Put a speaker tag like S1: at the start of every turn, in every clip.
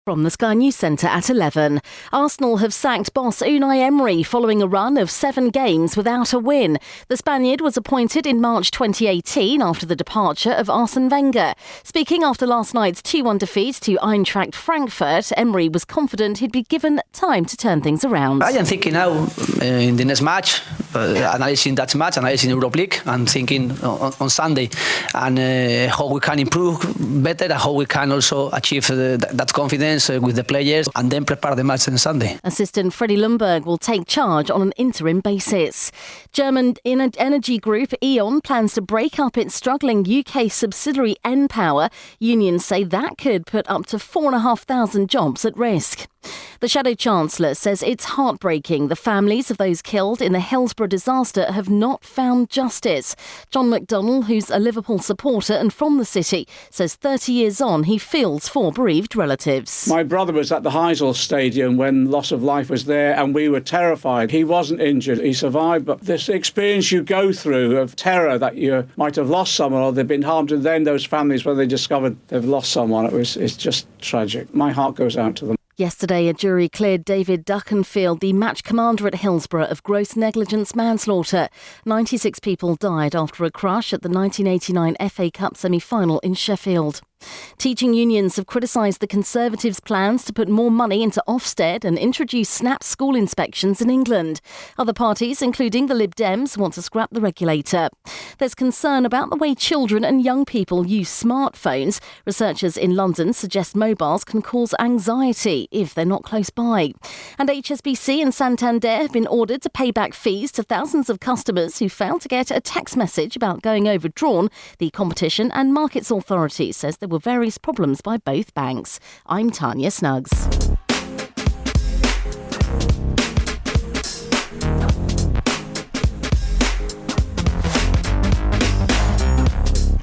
S1: From the Sky News Centre at 11. Arsenal have sacked boss Unai Emery following a run of 7 games without a win. The Spaniard was appointed in March 2018 after the departure of Arsene Wenger. Speaking after last night's 2-1 defeat to Eintracht Frankfurt, Emery was confident he'd be given time to turn things around.
S2: I am thinking now in the next match, analysing that match, analysing Europe League, and thinking on Sunday and how we can improve better and how we can also achieve that confidence with the players and then prepare the match on Sunday.
S1: Assistant Freddie Ljungberg will take charge on an interim basis. German energy group E.ON plans to break up its struggling UK subsidiary npower. Unions say that could put up to 4,500 jobs at risk. The Shadow Chancellor says it's heartbreaking the families of those killed in the Hillsborough disaster have not found justice. John McDonnell, who's a Liverpool supporter and from the city, says 30 years on he feels for bereaved relatives.
S3: My brother was at the Heysel Stadium when loss of life was there and we were terrified. He wasn't injured, he survived, but this experience you go through of terror that you might have lost someone or they've been harmed, and then those families when they discovered they've lost someone, it's just tragic. My heart goes out to them.
S1: Yesterday, a jury cleared David Duckenfield, the match commander at Hillsborough, of gross negligence manslaughter. 96 people died after a crash at the 1989 FA Cup semi-final in Sheffield. Teaching unions have criticised the Conservatives' plans to put more money into Ofsted and introduce snap school inspections in England. Other parties, including the Lib Dems, want to scrap the regulator. There's concern about the way children and young people use smartphones. Researchers in London suggest mobiles can cause anxiety if they're not close by. And HSBC and Santander have been ordered to pay back fees to thousands of customers who failed to get a text message about going overdrawn. The Competition and Markets Authority says there were various problems by both banks. I'm Tanya Snuggs.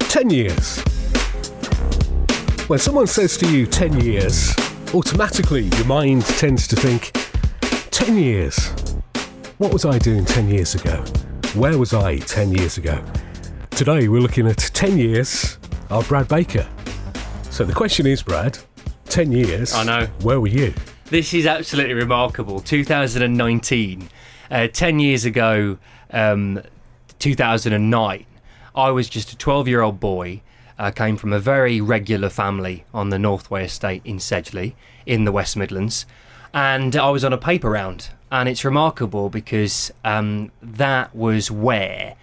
S4: "10 years. When someone says to you 10 years, automatically your mind tends to think, 10 years. What was I doing 10 years ago? Where was I 10 years ago? Today we're looking at 10 years of Brad Baker. So the question is, Brad, 10 years.
S5: I know.
S4: Where were you?
S5: This is absolutely remarkable. 2019. 10 years ago, 2009, I was just a 12-year-old boy. I came from a very regular family on the Northway estate in Sedgley in the West Midlands. And I was on a paper round. And it's remarkable because that was where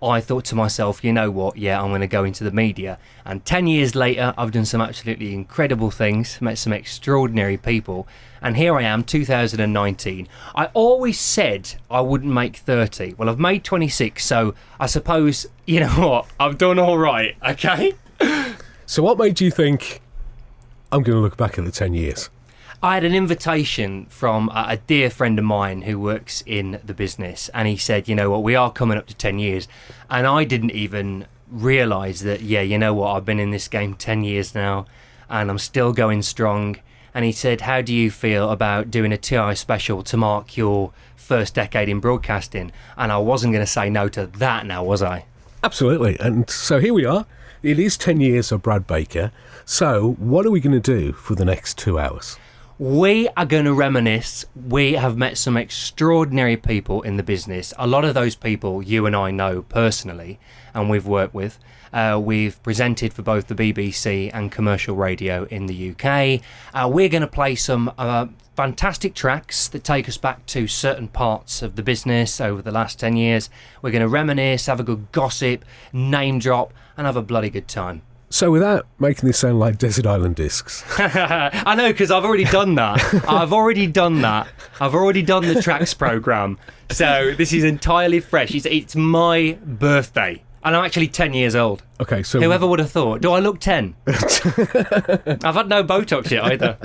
S5: I thought to myself, you know what, yeah, I'm going to go into the media. And 10 years later, I've done some absolutely incredible things, met some extraordinary people. And here I am, 2019. I always said I wouldn't make 30. Well, I've made 26, so I suppose, you know what, I've done all right, okay?
S4: So what made you think, I'm going to look back at the 10 years?
S5: I had an invitation from a dear friend of mine who works in the business, and he said, you know what, we are coming up to 10 years. And I didn't even realise that, yeah, you know what, I've been in this game 10 years now, and I'm still going strong. And he said, how do you feel about doing a TI special to mark your first decade in broadcasting? And I wasn't going to say no to that now, was I?
S4: Absolutely. And so here we are. It is 10 years of Brad Baker. So what are we going to do for the next 2 hours?
S5: We are going to reminisce. We have met some extraordinary people in the business. A lot of those people you and I know personally and we've worked with. We've presented for both the BBC and commercial radio in the UK. We're going to play some fantastic tracks that take us back to certain parts of the business over the last 10 years. We're going to reminisce, have a good gossip, name drop and have a bloody good time.
S4: So without making this sound like Desert Island Discs.
S5: I know, because I've already done that. I've already done the tracks programme. So this is entirely fresh. It's my birthday. And I'm actually 10 years old.
S4: Okay, so...
S5: Whoever would have thought? Do I look 10? I've had no Botox yet either.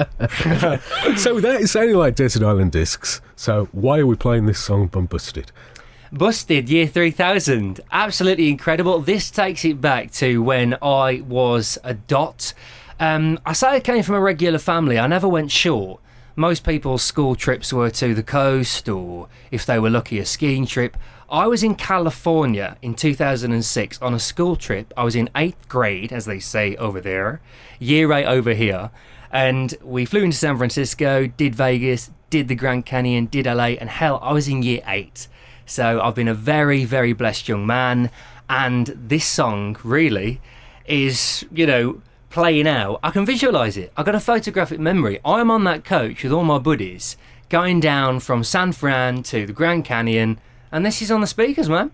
S4: So without it sounding like Desert Island Discs, so why are we playing this song, Bum Busted?
S5: Busted, year 3000. Absolutely incredible. This takes it back to when I was a dot. I say I came from a regular family. I never went short. Most people's school trips were to the coast, or if they were lucky, a skiing trip. I was in California in 2006 on a school trip. I was in 8th grade, as they say over there, year 8 over here. And we flew into San Francisco, did Vegas, did the Grand Canyon, did LA, and hell, I was in year 8. So I've been a very, very blessed young man. And this song really is, playing out. I can visualise it. I've got a photographic memory. I'm on that coach with all my buddies, going down from San Fran to the Grand Canyon, and this is on the speakers, man.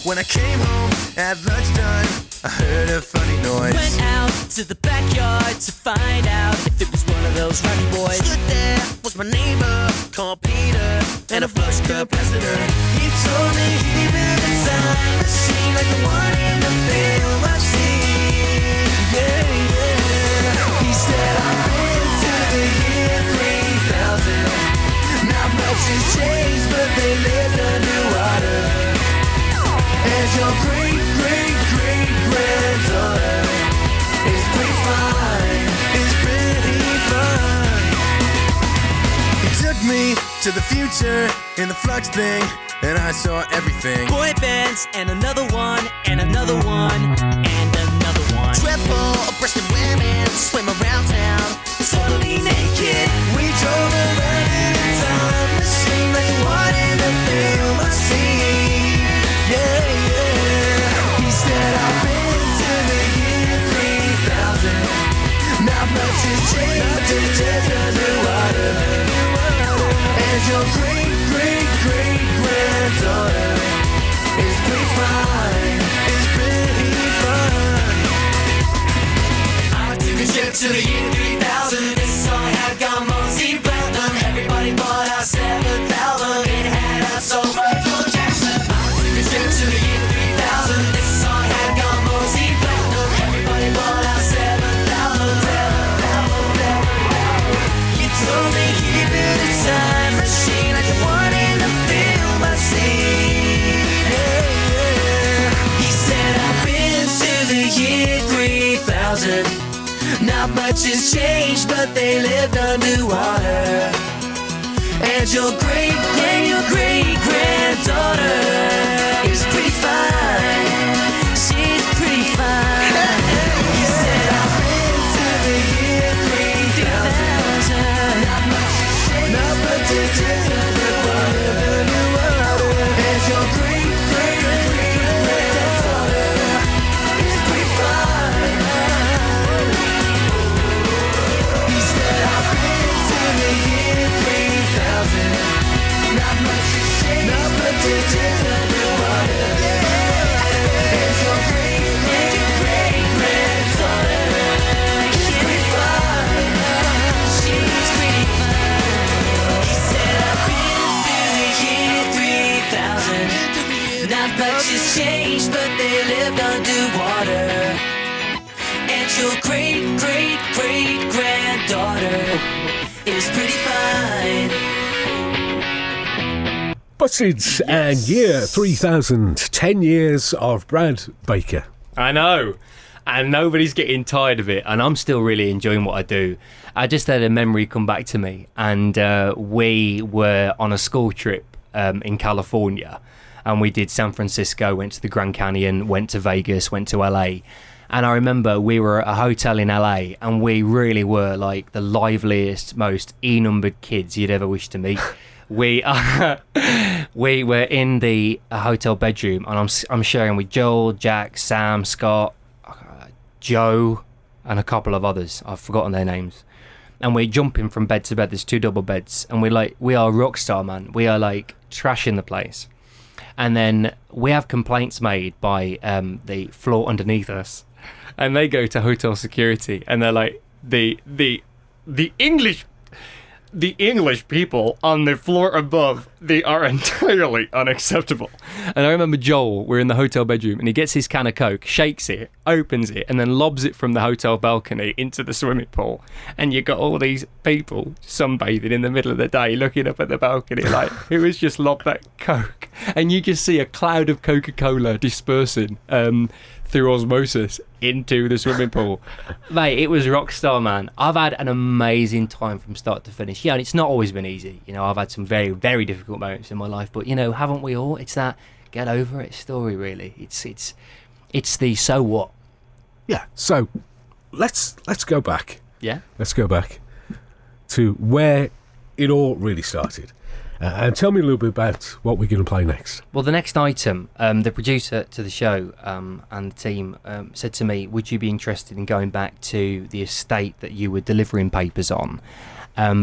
S6: When I came home at lunchtime, I heard a funny noise.
S7: Went out to the backyard to find out if it was one of those rowdy boys.
S6: Stood there was my neighbor called Peter, and a flush capacitor. He told me he built a time machine like the one in the film I've seen. Yeah, yeah. He said I've been to the year 3000. Not much has changed, but they lived underwater. As your great-great-great-granddaughter is pretty fine, is pretty fine. He took me to the future in the flux thing, and I saw everything.
S7: Boy bands, and another one, and another one, and another one.
S6: Triple-breasted women swim around town, totally naked. We drove around in a time machine like the one in the film I've seen. Yeah, yeah. He said I've been to the year 3000. Not much has changed, just underwater. And your great-great-great-granddaughter is pretty fine, is pretty fine. I took a trip to the year 3000. This song had gone mostly platinum. Everybody bought our 7th album. It had us so Michael Jackson. To the year 3000, this song had gone mostly platinum. Everybody bought our 7th album. He told me he built a time machine like the one in the film I've seen. Yeah, yeah. He said I've been to the year 3000. Not much has changed, but they lived underwater. And your great-great-great-granddaughter is pretty fine. She's pretty fine. He said I've been to the year 3000. Not much has changed, not much has changed, but underwater. And your great-great-great-granddaughter is pretty fine. He said I've been to the year 3000. Not much has changed, not much has changed underwater. And your great-great-great-granddaughter is pretty fine. She's pretty fine. He said I've been through the year 3000. Not much has changed, but they lived underwater. And your great-great-great-granddaughter is pretty fine.
S4: Butteds and year 3000, 10 years of Brad Baker.
S5: I know, and nobody's getting tired of it, and I'm still really enjoying what I do. I just had a memory come back to me, and we were on a school trip in California, and we did San Francisco, went to the Grand Canyon, went to Vegas, went to LA. And I remember we were at a hotel in LA, and we really were like the liveliest, most E-numbered kids you'd ever wish to meet. We were in the hotel bedroom, and I'm sharing with Joel, Jack, Sam, Scott, Joe, and a couple of others. I've forgotten their names. And we're jumping from bed to bed. There's 2 double beds, and we are rock star, man. We are like trashing the place. And then we have complaints made by the floor underneath us, and they go to hotel security, and they're like, the English people on the floor above, they are entirely unacceptable. And I remember Joel, we're in the hotel bedroom, and he gets his can of Coke, shakes it, opens it, and then lobs it from the hotel balcony into the swimming pool. And you got all these people sunbathing in the middle of the day looking up at the balcony like, who has just lobbed that Coke? And you just see a cloud of Coca-Cola dispersing through osmosis into the swimming pool. Mate, it was rock star, man. I've had an amazing time from start to finish. Yeah, and it's not always been easy. You know, I've had some very, very difficult moments in my life, but you know, haven't we all? It's that get over it story, really. It's the so what.
S4: Yeah. So let's go back.
S5: Yeah.
S4: Let's go back to where it all really started. And tell me a little bit about what we're going to play next.
S5: Well, the next item, the producer to the show and the team said to me, would you be interested in going back to the estate that you were delivering papers on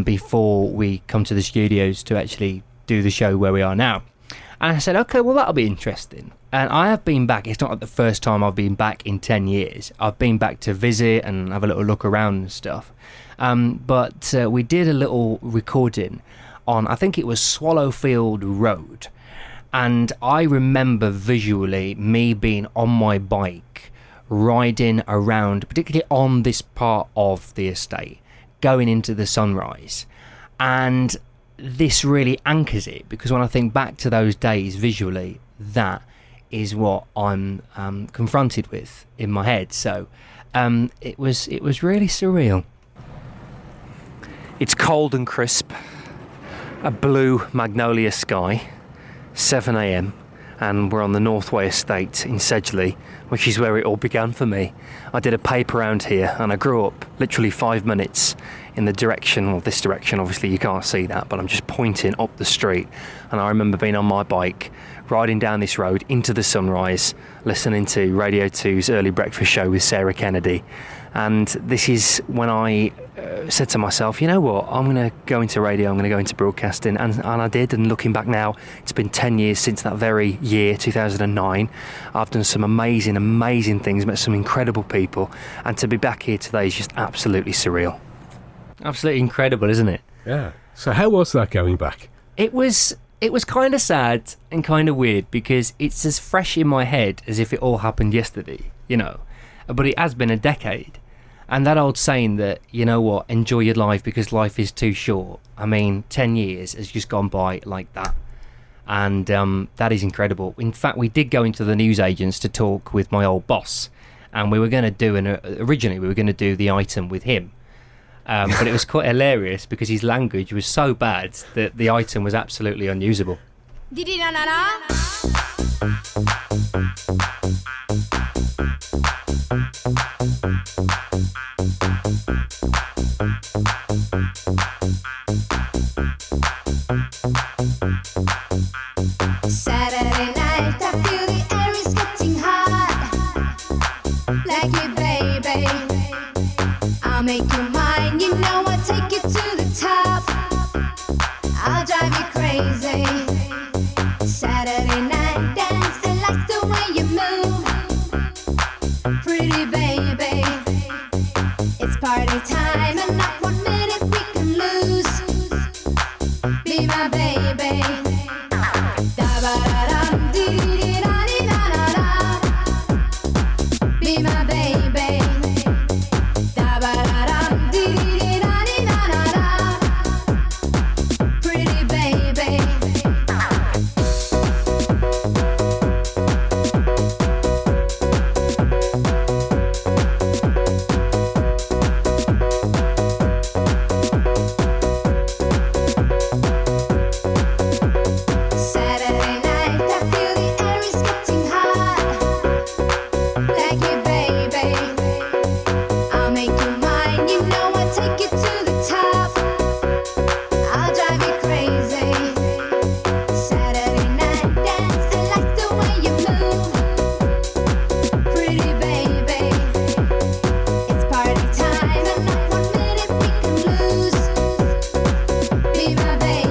S5: before we come to the studios to actually do the show where we are now? And I said, okay, well, that'll be interesting. And I have been back. It's not like the first time I've been back in 10 years. I've been back to visit and have a little look around and stuff. But we did a little recording on, I think it was Swallowfield Road. And I remember visually me being on my bike, riding around, particularly on this part of the estate, going into the sunrise. And this really anchors it, because when I think back to those days visually, that is what I'm confronted with in my head. So it was really surreal. It's cold and crisp, a blue magnolia sky, 7 a.m, and we're on the Northway Estate in Sedgley, which is where it all began for me. I did a paper round here, and I grew up literally 5 minutes in the direction, well, this direction, obviously you can't see that, but I'm just pointing up the street. And I remember being on my bike, riding down this road into the sunrise, listening to Radio 2's Early Breakfast Show with Sarah Kennedy. And this is when I said to myself, you know what, I'm going to go into radio, I'm going to go into broadcasting, and I did. And looking back now, it's been 10 years since that very year, 2009. I've done some amazing things, met some incredible people, and to be back here today is just absolutely surreal. Absolutely incredible, isn't it?
S4: Yeah. So how was that going back?
S5: It was kind of sad and kind of weird, because it's as fresh in my head as if it all happened yesterday, you know. But it has been a decade. And that old saying that, you know what, enjoy your life because life is too short. I mean, 10 years has just gone by like that. And that is incredible. In fact, we did go into the newsagents to talk with my old boss. And we were going to do, originally we were going to do the item with him. But it was quite hilarious because his language was so bad that the item was absolutely unusable.
S8: Saturday night, I feel the air is getting hot. Like you, baby, I'll make you mine. You know I'll take you to the top. I'll drive you crazy. Saturday night, dancing like the way you move. Pretty baby, it's party time and not 1 minute we can lose. Be my baby. Be my baby. Pretty baby. Saturday night, I feel the air is getting hot. Like you, baby, I'll make you mine. You know I'll take you to the top. I'll drive you crazy. Saturday night, dancing like the way you move. Pretty baby, it's party time and not 1 minute we can lose. Be my baby.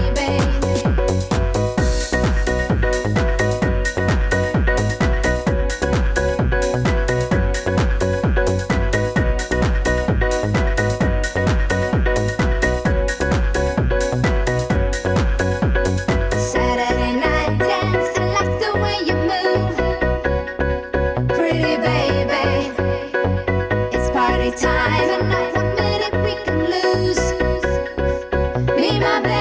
S8: Saturday night, dancing like the way you move. Pretty baby, it's party time and not 1 minute we can lose. Be my baby.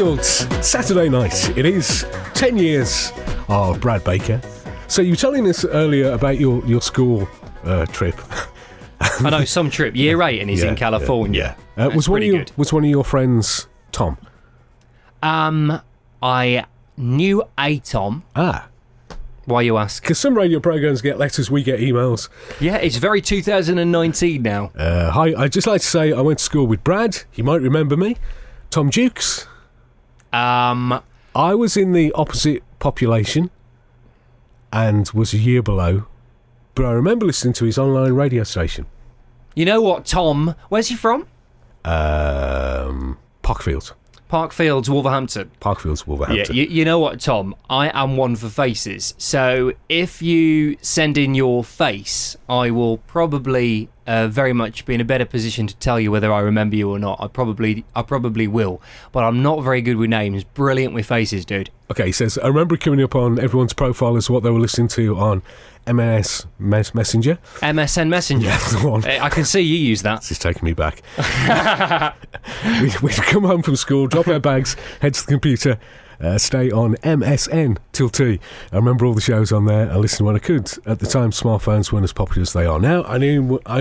S4: Mansfields, Saturday night. It is 10 years of Brad Baker. So you were telling us earlier about your school trip.
S5: I know, some trip, year 8, and he's in California.
S4: Yeah. Was one of your friends Tom?
S5: I knew a Tom. Why you ask?
S4: Because some radio programs get letters, we get emails.
S5: Yeah, it's very 2019 now.
S4: Hi, I'd just like to say I went to school with Brad. You might remember me. Tom Dukes. I was in the opposite population and was a year below, but I remember listening to his online radio station.
S5: You know what, Tom? Where's he from?
S4: Parkfields.
S5: Parkfields, Wolverhampton.
S4: Parkfields, Wolverhampton.
S5: Yeah, you know what, Tom? I am one for faces. So if you send in your face, I will probably very much be in a better position to tell you whether I remember you or not. I probably will, but I'm not very good with names. Brilliant with faces, dude.
S4: Okay, he says, I remember coming up on everyone's profile as what they were listening to on MS Messenger.
S5: MSN Messenger.
S4: Yeah, that's the one.
S5: I can see you use that.
S4: This is taking me back. We'd come home from school, drop our bags, head to the computer, stay on MSN till tea. I remember all the shows on there. I listened when I could. At the time, smartphones weren't as popular as they are now. I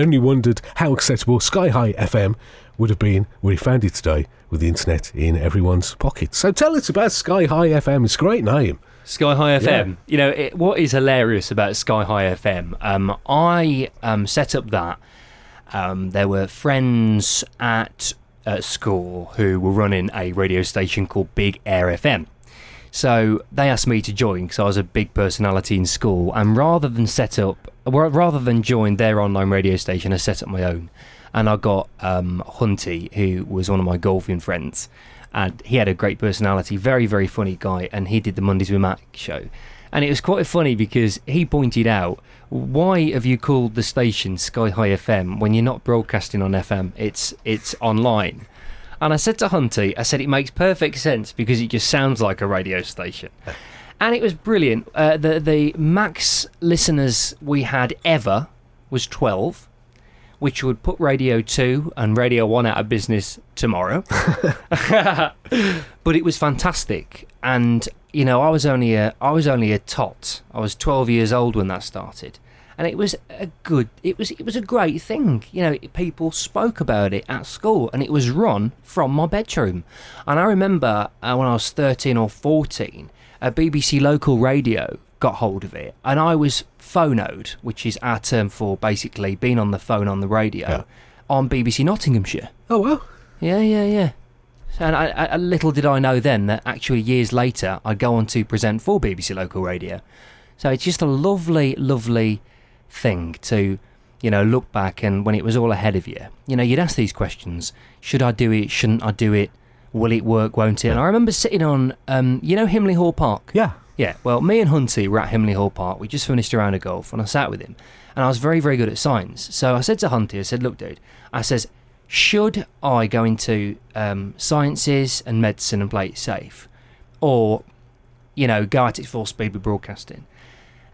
S4: only wondered how accessible Sky High FM would have been when we found it today with the internet in everyone's pocket. So tell us about Sky High FM. It's a great name.
S5: Sky High FM. You know, what is hilarious about Sky High FM, I set up that. There were friends at school who were running a radio station called Big Air FM. So they asked me to join because I was a big personality in school, and rather than join their online radio station, I set up my own. And I got Hunty, who was one of my golfing friends, and he had a great personality, very, very funny guy, and he did the Mondays with Mac show. And it was quite funny because he pointed out, why have you called the station Sky High FM when you're not broadcasting on FM? It's online. And I said to Hunty, it makes perfect sense because it just sounds like a radio station. And it was brilliant. The max listeners we had ever was 12, which would put Radio 2 and Radio 1 out of business tomorrow. But it was fantastic. And, you know, I was only a tot. I was 12 years old when that started. And it was a great thing. You know, people spoke about it at school, and it was run from my bedroom. And I remember when I was 13 or 14, a BBC local radio got hold of it, and I was phonoed, which is our term for basically being on the phone on the radio, on BBC Nottinghamshire.
S4: Oh, well.
S5: Yeah. And I little did I know then that actually years later I'd go on to present for BBC local radio. So it's just a lovely, lovely thing to, you know, look back, and when it was all ahead of you, you know, you'd ask these questions: should I do it? Shouldn't I do it? Will it work? Won't it? And I remember sitting on, you know, Himley Hall Park. Yeah, well, me and Hunty were at Himley Hall Park. We just finished a round of golf, and I sat with him, and I was very, very good at science. So I said to Hunty, I said, look, dude, I says, should I go into sciences and medicine and play it safe, or, you know, go at it full speed with broadcasting?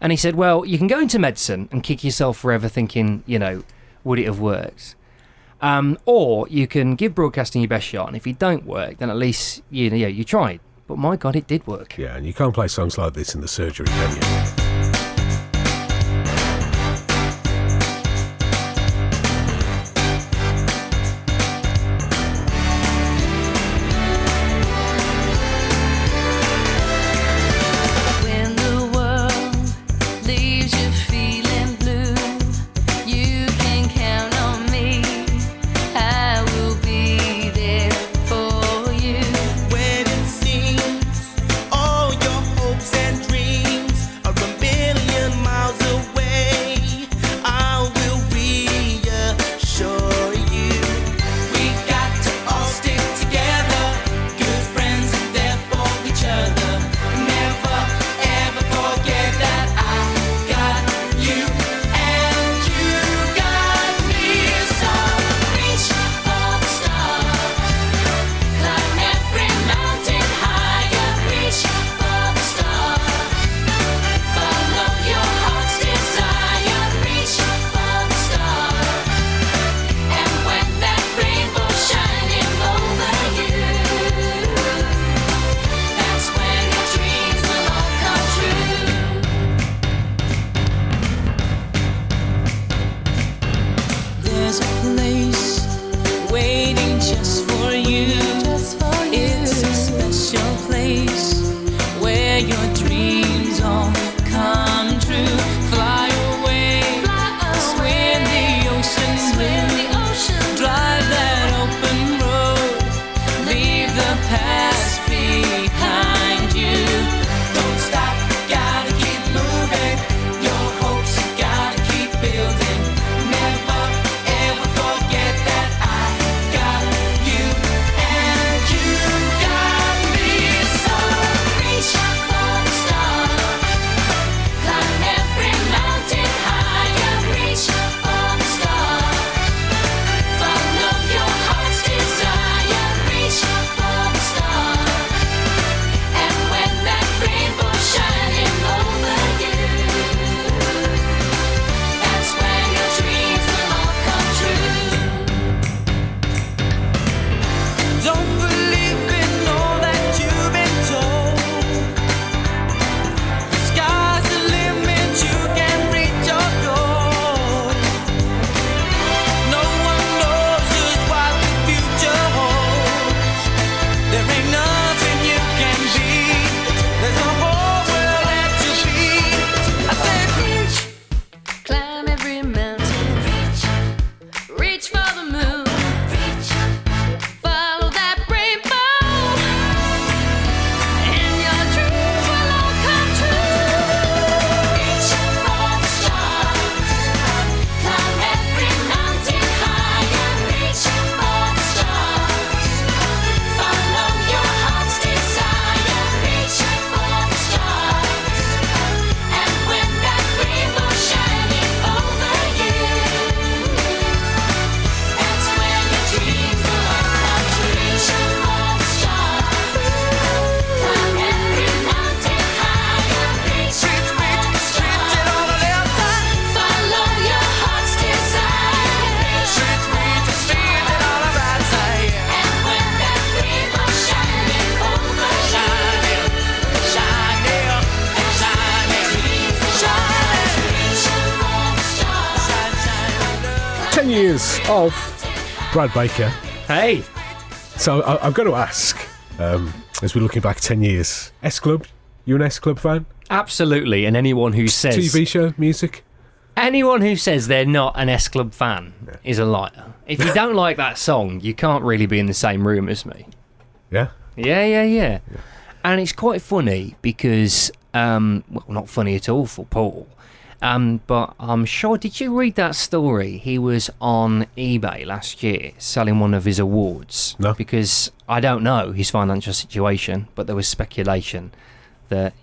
S5: And he said, well, you can go into medicine and kick yourself forever thinking, you know, would it have worked? Or you can give broadcasting your best shot, and if it don't work, then at least, you tried. But my God, it did work.
S4: Yeah, and you can't play songs like this in the surgery, can you?
S6: You
S4: years of Brad Baker.
S5: Hey,
S4: So I've got to ask, as we're looking back 10 years, S Club, you an S Club fan?
S5: absolutely. And anyone who says
S4: TV show, music?
S5: anyone who says they're not an S Club fan is a liar. If you don't like that song, you can't really be in the same room as me.
S4: Yeah?
S5: Yeah. And it's quite funny because, well, not funny at all for Paul. But I'm sure, did you read that story? He was on eBay last year selling one of his awards.
S4: No.
S5: Because I don't know his financial situation, but there was speculation that,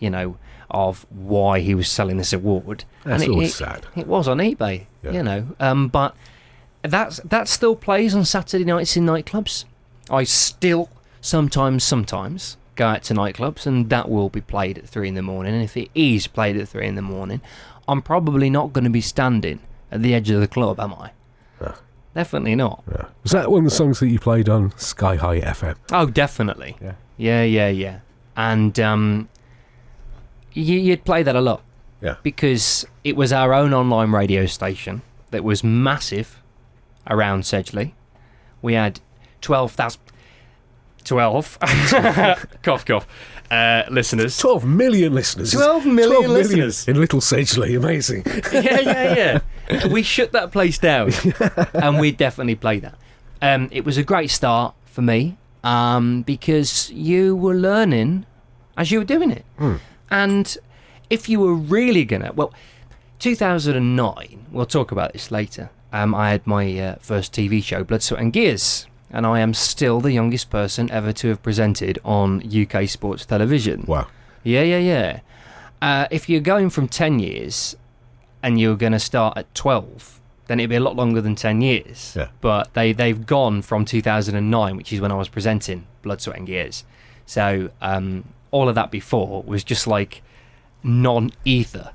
S5: of why he was selling this award.
S4: That's
S5: And
S4: always sad.
S5: It was on eBay, but that still plays on Saturday nights in nightclubs. I still sometimes go out to nightclubs, and that will be played at 3 a.m. And if it is played at 3 a.m, I'm probably not going to be standing at the edge of the club, am I?
S4: Yeah.
S5: Definitely not.
S4: Yeah. Was that one of the songs that you played on Sky High FM?
S5: Oh, definitely.
S4: Yeah.
S5: Yeah. And you'd play that a lot.
S4: Yeah.
S5: Because it was our own online radio station that was massive around Sedgley. We had 12 cough listeners.
S4: 12 million listeners.
S5: 12 million listeners.
S4: In Little Sedgley. Amazing.
S5: Yeah. We shut that place down, and we definitely play that. It was a great start for me, because you were learning as you were doing it. And if you were really 2009, we'll talk about this later, I had my first TV show, Blood, Sweat and Gears, and I am still the youngest person ever to have presented on UK sports television.
S4: Wow.
S5: Yeah. If you're going from 10 years and you're going to start at 12, then it'd be a lot longer than 10 years.
S4: Yeah.
S5: But they've gone from 2009, which is when I was presenting Blood, Sweat and Gears. So all of that before was just like non-ether.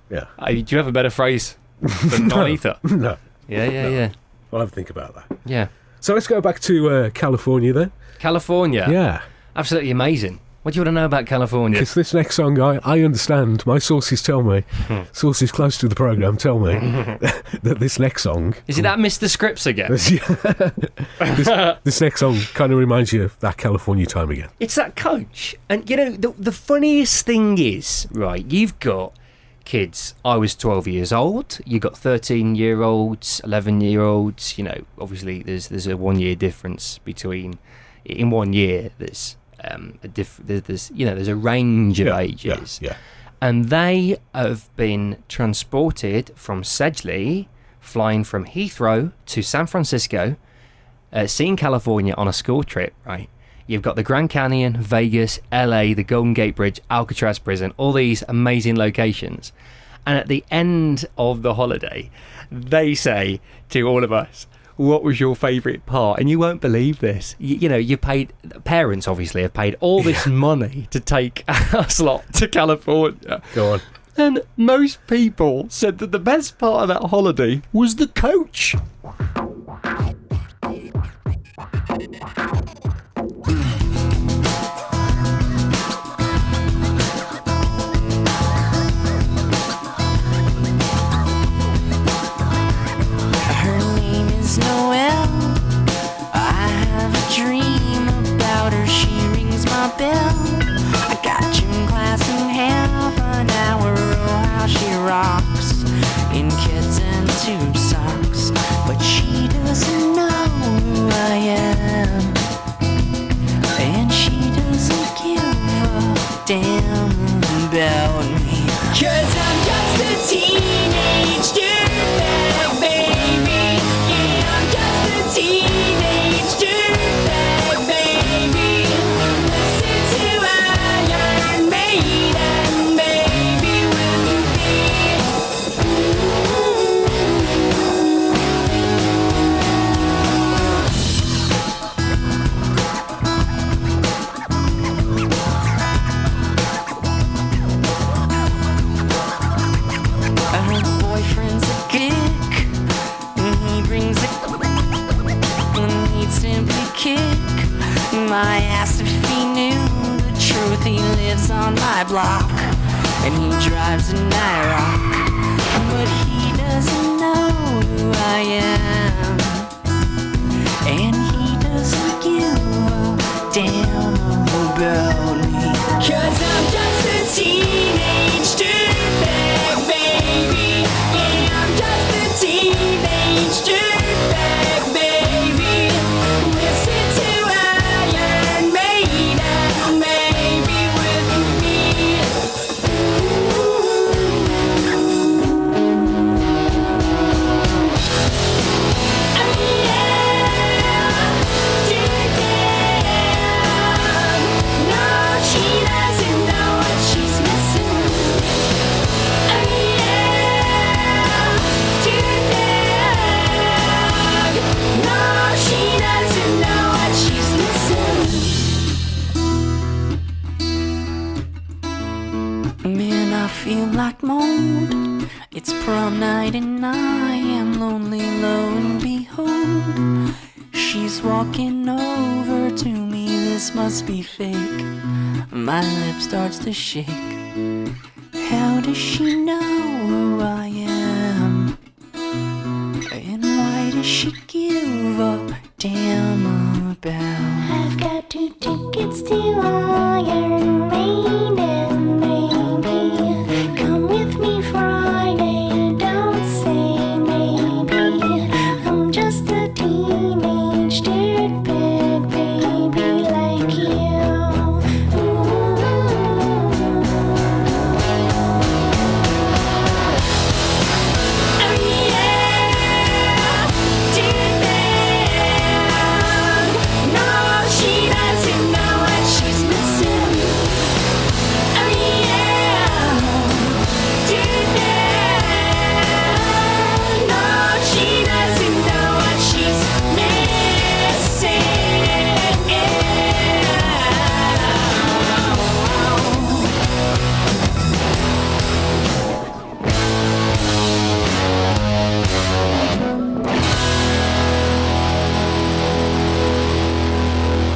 S4: Yeah.
S5: Do you have a better phrase than non-ether?
S4: No.
S5: Yeah.
S4: I'll have a think about that.
S5: Yeah.
S4: So let's go back to California then.
S5: California.
S4: Yeah.
S5: Absolutely amazing. What do you want to know about California?
S4: Because this next song, I understand, my sources tell me, sources close to the programme tell me, that this next song...
S5: Is it that Mr. Scripps again?
S4: this next song kind of reminds you of that California time again.
S5: It's that coach. And, the funniest thing is, right, you've got kids. I was 12 years old. You got 13-year-olds, 11-year-olds. Obviously there's a 1 year difference between... In 1 year, there's there's a range of ages.
S4: Yeah.
S5: And they have been transported from Sedgley, flying from Heathrow to San Francisco, seeing California on a school trip, right? You've got the Grand Canyon, Vegas, LA, the Golden Gate Bridge, Alcatraz Prison, all these amazing locations. And at the end of the holiday, they say to all of us, what was your favourite part? And you won't believe this. You paid... Parents, obviously, have paid all this money to take us lot to California.
S4: Go on.
S5: And most people said that the best part of that holiday was the coach.
S9: Noel, I have a dream about her. She rings my bell. I got gym class in half an hour. Oh, how she rocks in kids and tube socks. But she doesn't know who I am, and she doesn't give a damn about me. 'Cause I'm just a teenage dirtbag, baby. Teenage dirtbag, baby. Listen to Iron Maiden, baby. Will her boyfriend's a geek, and he brings a simply kick my ass if he knew the truth. He lives on my block and he drives an IROC, but he doesn't know who I am. It's prom night and I am lonely, lo and behold, she's walking over to me, this must be fake. My lip starts to shake. How does she know who I am? And why does she give a damn about? I've got 2 tickets to Iron Maiden, baby. Come with me Friday, don't say maybe. I'm just a teenage dirtbag baby like you.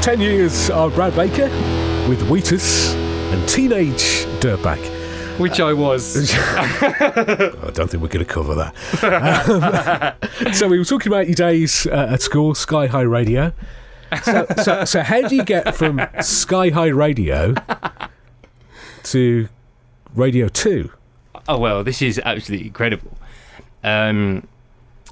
S4: Ten years of Brad Baker with Wheatus and Teenage Dirtbag.
S5: Which I was.
S4: I don't think we're going to cover that. So we were talking about your days at school, Sky High Radio. So how do you get from Sky High Radio to Radio 2?
S5: Oh, well, this is absolutely incredible. I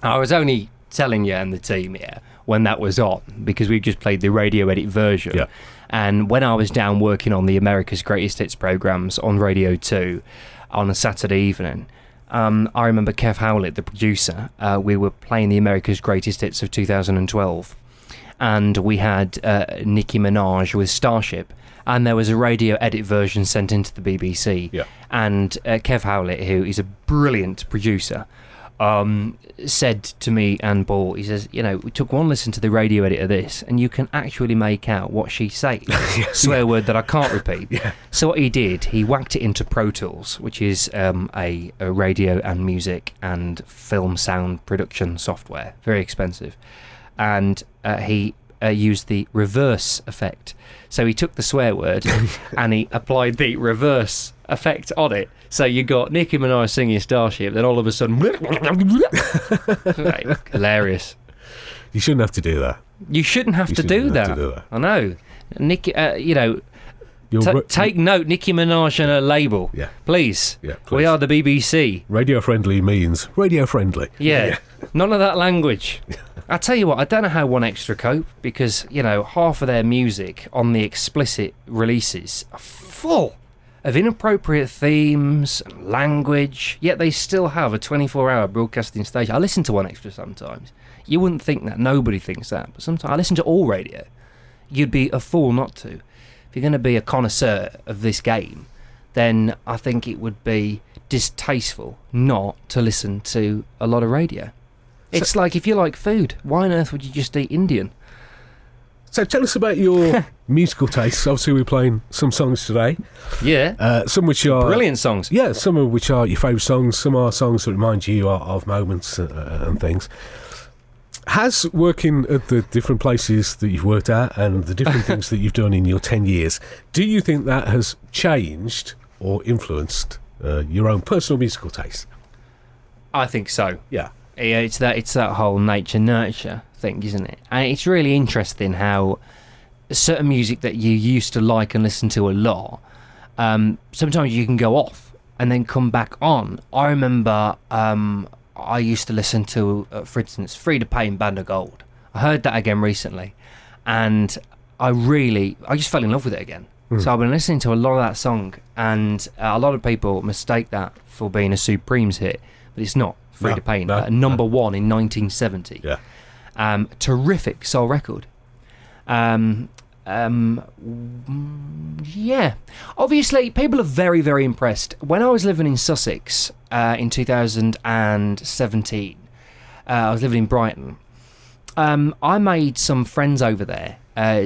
S5: was only telling you and the team here when that was on, because we just played the radio edit version.
S4: Yeah.
S5: And when I was down working on the America's Greatest Hits programmes on Radio 2 on a Saturday evening, I remember Kev Howlett, the producer, we were playing the America's Greatest Hits of 2012, and we had Nicki Minaj with Starship, and there was a radio edit version sent into the BBC.
S4: Yeah.
S5: And Kev Howlett, who is a brilliant producer, said to me and Paul, he says, you know, we took one listen to the radio edit of this and you can actually make out what she's saying. Swear word that I can't repeat.
S4: Yeah.
S5: So what he did, he whacked it into Pro Tools, which is a radio and music and film sound production software, very expensive, and he used the reverse effect. So he took the swear word and he applied the reverse effect on it. So you got Nicki Minaj singing Starship, then all of a sudden, hilarious.
S4: You shouldn't have to do that.
S5: You shouldn't have to do that. I know. Nicki, you know, take note, Nicki Minaj and her label.
S4: Yeah.
S5: Please.
S4: Yeah, please.
S5: We are the BBC.
S4: Radio friendly means radio friendly.
S5: Yeah. None of that language. I tell you what, I don't know how 1Xtra cope, because, you know, half of their music on the explicit releases are full of inappropriate themes and language, yet they still have a 24-hour broadcasting station. I listen to 1Xtra sometimes. You wouldn't think that. Nobody thinks that. But sometimes I listen to all radio. You'd be a fool not to. If you're going to be a connoisseur of this game, then I think it would be distasteful not to listen to a lot of radio. It's like if you like food, why on earth would you just eat Indian?
S4: So tell us about your musical tastes. Obviously, we're playing some songs today.
S5: Yeah.
S4: Some which are...
S5: brilliant songs.
S4: Yeah, some of which are your favourite songs. Some are songs that remind you of moments and things. Has working at the different places that you've worked at and the different things that you've done in your 10 years, do you think that has changed or influenced your own personal musical taste?
S5: I think so.
S4: Yeah.
S5: Yeah, it's that whole nature-nurture thing, isn't it? And it's really interesting how certain music that you used to like and listen to a lot, sometimes you can go off and then come back on. I remember I used to listen to, for instance, Frida Payne, Band of Gold. I heard that again recently, and I just fell in love with it again. So I've been listening to a lot of that song, and a lot of people mistake that for being a Supremes hit, but it's not. Frida Payne, number one in 1970.
S4: Yeah.
S5: Terrific soul record. Yeah. Obviously, people are very, very impressed. When I was living in Sussex in 2017, I was living in Brighton. I made some friends over there,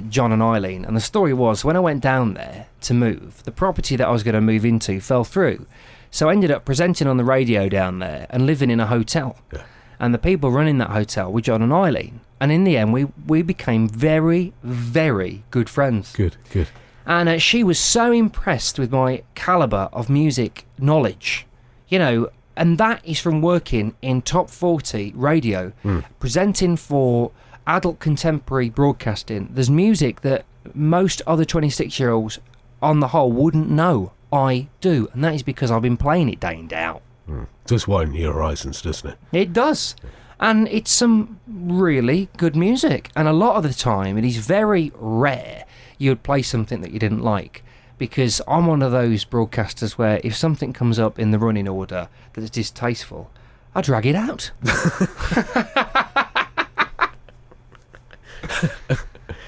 S5: John and Eileen, and the story was when I went down there to move, the property that I was going to move into fell through. So I ended up presenting on the radio down there and living in a hotel.
S4: Yeah.
S5: And the people running that hotel were John and Eileen. And in the end, we became very, very good friends.
S4: Good.
S5: And she was so impressed with my calibre of music knowledge, you know, and that is from working in top 40 radio, presenting for adult contemporary broadcasting. There's music that most other 26-year-olds on the whole wouldn't know. I do, and that is because I've been playing it day in, day out.
S4: Does widen your horizons, doesn't it?
S5: It does. And it's some really good music. And a lot of the time, it is very rare you would play something that you didn't like. Because I'm one of those broadcasters where if something comes up in the running order that is distasteful, I drag it out.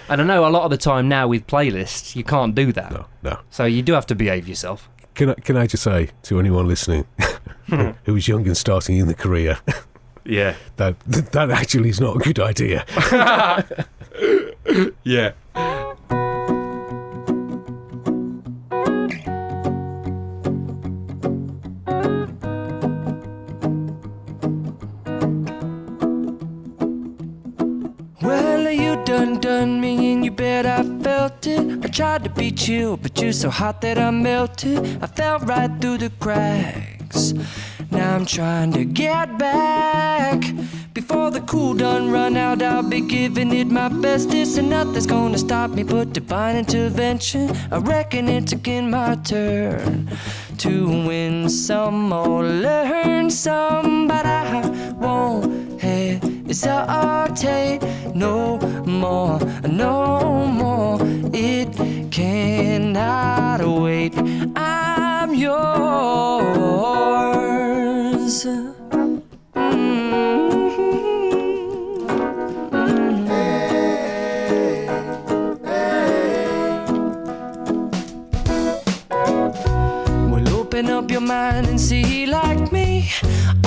S5: And I know a lot of the time now with playlists, you can't do that.
S4: No.
S5: So you do have to behave yourself.
S4: Can I just say to anyone listening who is young and starting in the career,
S5: Yeah.
S4: that actually is not a good idea.
S5: Yeah.
S7: Well, you done me and you bet I felt it. I tried to beat you, but you're so hot that I melted. I fell right through the cracks. Now I'm trying to get back. Before the cool done run out, I'll be giving it my bestest, and nothing's gonna stop me but divine intervention. I reckon it's again my turn to win some or learn some, but I won't hesitate no more, no more. It cannot wait. I'm yours. Open up your mind and see like me.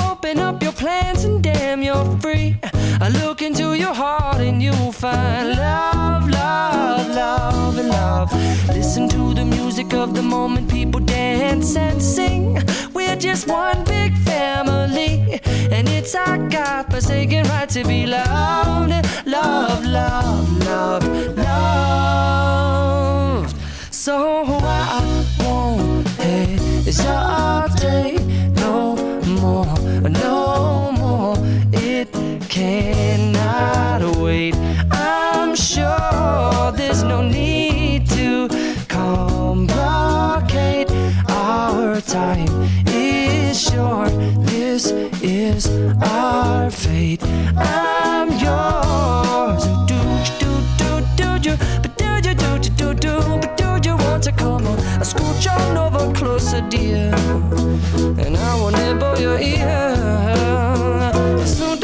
S7: Open up your plans and damn, you're free. I look into your heart and you'll find love, love, love, and love. Listen to the music of the moment, people dance and sing. We're just one big family, and it's our God-forsaken right to be loved, love, love, love, loved. So I won't hesitate no more, no more. It cannot wait. I'm sure there's no need to complicate. Our time is short. This is our fate. I'm yours. Do you, but do you, but do you want to come on? I scooch on over closer, dear, and I will nibble your ear. So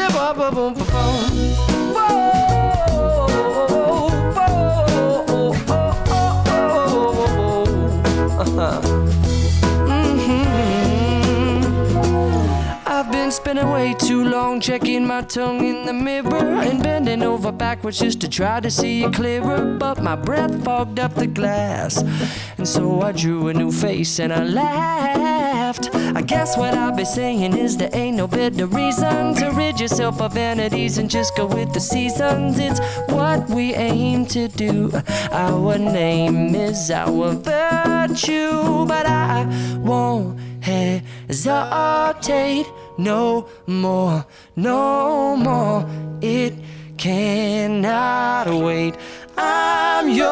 S7: I've been spending way too long checking my tongue in the mirror and bending over backwards just to try to see it clearer, but my breath fogged up the glass, and so I drew a new face and I laughed. I guess what I'll be saying is there ain't no better reason to rid yourself of vanities and just go with the seasons. It's what we aim to do. Our name is our virtue, but I won't hesitate no more, no more. It cannot wait. I'm yours.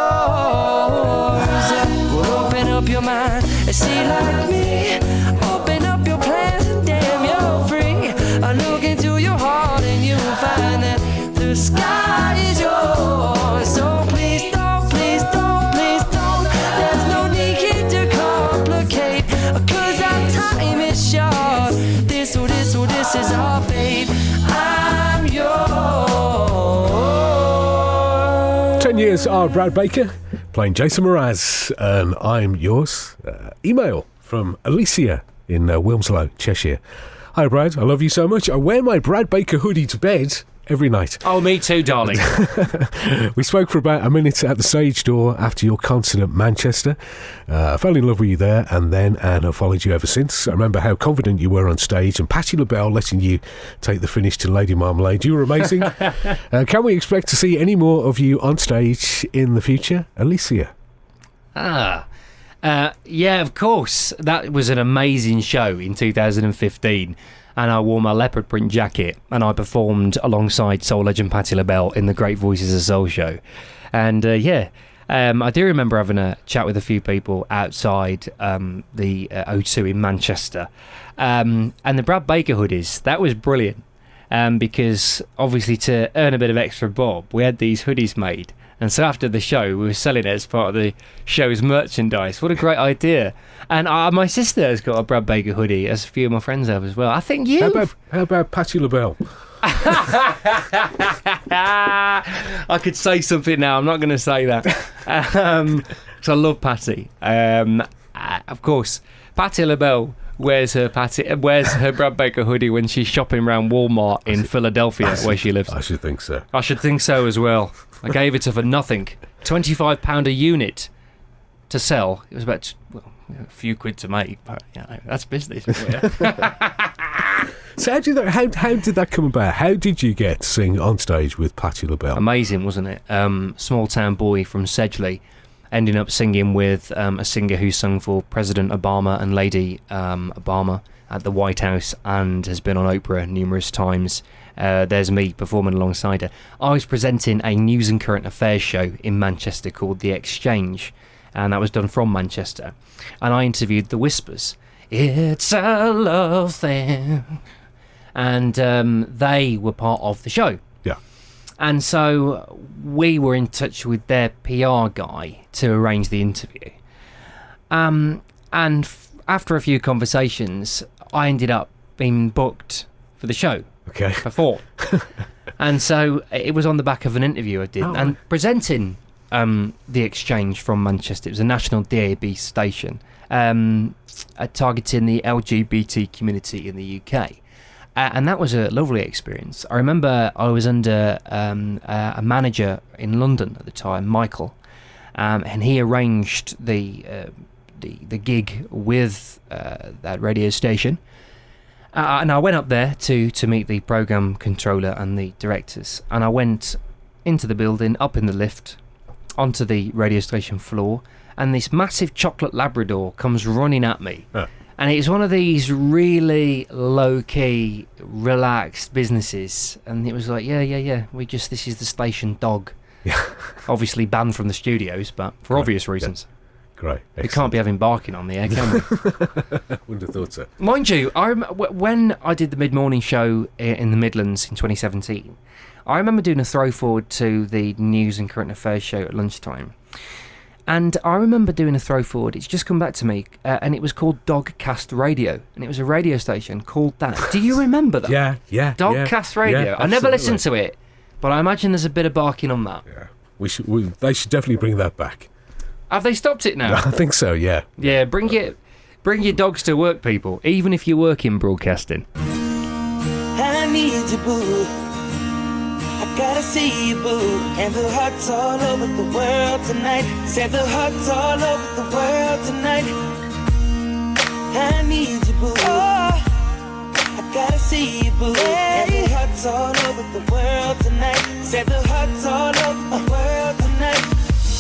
S7: Well, open up your mind and see like me. Open up your plans and damn, you're free. I look into your heart and you'll find that the sky is yours. So please don't, please don't, please don't. There's no need to complicate, 'cause our time is short. This is our fate. I'm yours.
S4: 10 years are Brad Baker playing Jason Mraz, and I'm yours. Email from Alicia in Wilmslow, Cheshire. Hi Brad, I love you so much. I wear my Brad Baker hoodie to bed every night.
S5: Oh, me too, darling.
S4: We spoke for about a minute at the stage door after your concert at Manchester. I fell in love with you there and have followed you ever since. I remember how confident you were on stage, and Patti LaBelle letting you take the finish to Lady Marmalade. You were amazing. Can we expect to see any more of you on stage in the future? Alicia?
S5: Yeah, of course. That was an amazing show in 2015. And I wore my leopard print jacket and I performed alongside soul legend Patti LaBelle in the Great Voices of Soul show. And I do remember having a chat with a few people outside the O2 in Manchester. And the Brad Baker hoodies, that was brilliant. Because obviously to earn a bit of extra bob, we had these hoodies made. And so after the show, we were selling it as part of the show's merchandise. What a great idea. And my sister has got a Brad Baker hoodie, as a few of my friends have as well. I think you...
S4: How about Patti LaBelle?
S5: I could say something now. I'm not going to say that. So I love Patti. Of course, Patti LaBelle wears her Brad Baker hoodie when she's shopping around Walmart in Philadelphia, where she lives.
S4: I should think so.
S5: I should think so as well. I gave it to her for nothing. £25 a unit to sell. It was about a few quid to make, but that's business.
S4: So how did that come about? How did you get to sing on stage with Patti LaBelle?
S5: Amazing, wasn't it? Small town boy from Sedgley, ending up singing with a singer who sung for President Obama and Lady Obama at the White House and has been on Oprah numerous times. There's me performing alongside her. I was presenting a news and current affairs show in Manchester called The Exchange, and that was done from Manchester. And I interviewed the Whispers. It's a love thing. And they were part of the show.
S4: Yeah.
S5: And so we were in touch with their PR guy to arrange the interview. After a few conversations, I ended up being booked for the show.
S4: Okay.
S5: Before. And so it was on the back of an interview I did.
S4: Oh,
S5: and
S4: right.
S5: Presenting The Exchange from Manchester. It was a national DAB station targeting the LGBT community in the UK. And that was a lovely experience. I remember I was under a manager in London at the time, Michael, and he arranged the gig with that radio station. And I went up there to meet the programme controller and the directors. And I went into the building, up in the lift, onto the radio station floor, and this massive chocolate Labrador comes running at me. And it's one of these really low-key, relaxed businesses. And it was like, yeah, this is the station dog.
S4: Yeah.
S5: Obviously banned from the studios, but for obvious reasons.
S4: Yeah. Great. Excellent.
S5: We can't be having barking on the air, can we?
S4: Wouldn't have thought so.
S5: Mind you, when I did the mid-morning show in the Midlands in 2017, I remember doing a throw forward to the news and current affairs show at lunchtime. And I remember doing a throw forward, it's just come back to me, and it was called Dogcast Radio. And it was a radio station called that. Do you remember that?
S4: Yeah.
S5: Dogcast Radio.
S4: Yeah,
S5: I never listened to it, but I imagine there's a bit of barking on that.
S4: Yeah. They should definitely bring that back.
S5: Have they stopped it now?
S4: I think so, yeah.
S5: Yeah, bring your dogs to work, people, even if you work in broadcasting.
S6: I need you, boo. I gotta see you, boo. And the hearts all over the world tonight. Said the hearts all over the world tonight. I need you, boo. I gotta see you, boo. And the hearts all over the world tonight. Said the hearts all over the world tonight.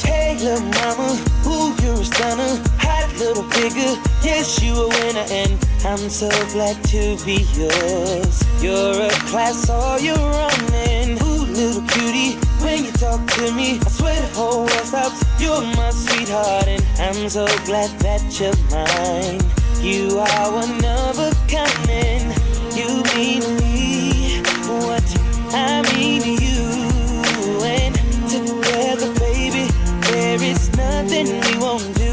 S6: Hey, little mama, ooh, you're a stunner. Hot little figure, yes, you a winner. And I'm so glad to be yours. You're a class, all you're running. Ooh, little cutie, when you talk to me, I swear the whole world stops. You're my sweetheart, and I'm so glad that you're mine. You are one of a kind, and you mean to me what I mean to you. And together, baby, there is nothing we won't do.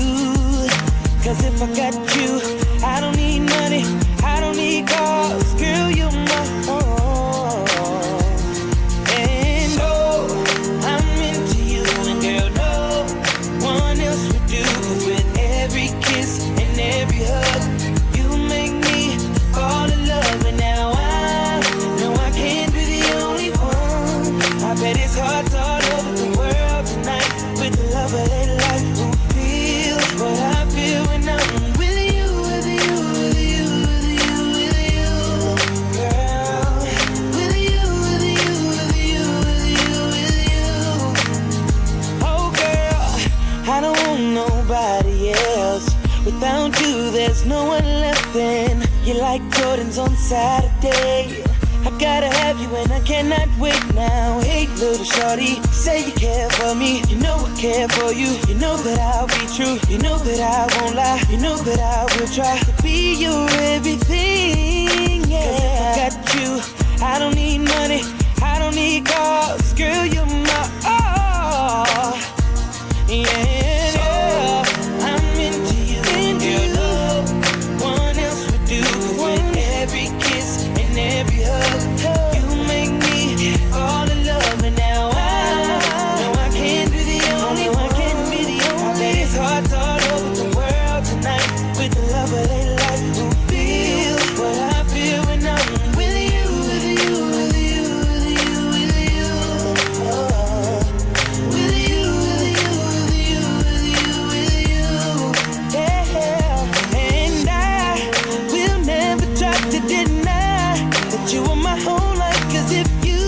S6: 'Cause if I got you, I don't need money, I don't need cars. Girl, you're my all. And oh, I'm into you, and girl, no one else would do. 'Cause with every kiss and every hug, you make me fall in love.
S7: Jordans on Saturday. I gotta have you and I cannot wait now. Hey, little shorty, say you care for me. You know I care for you. You know that I'll be true. You know that I won't lie. You know that I will try to be your everything. Yeah. 'Cause if I got you, I don't need money. I don't need cars. Girl, you're my all. Yeah, I'm into you. Girl, no one else would do. 'Cause with every kiss and every hug, you make me fall in love. And now I know I can't be the only one. I bet it's hearts all over the world tonight with the love of their life who feel what I feel when I'm with you, with you, with you, with you, with you. Oh, with you, with you, with you, with you, with you. Yeah, and I will never try to deny that you are my whole life. 'Cause if you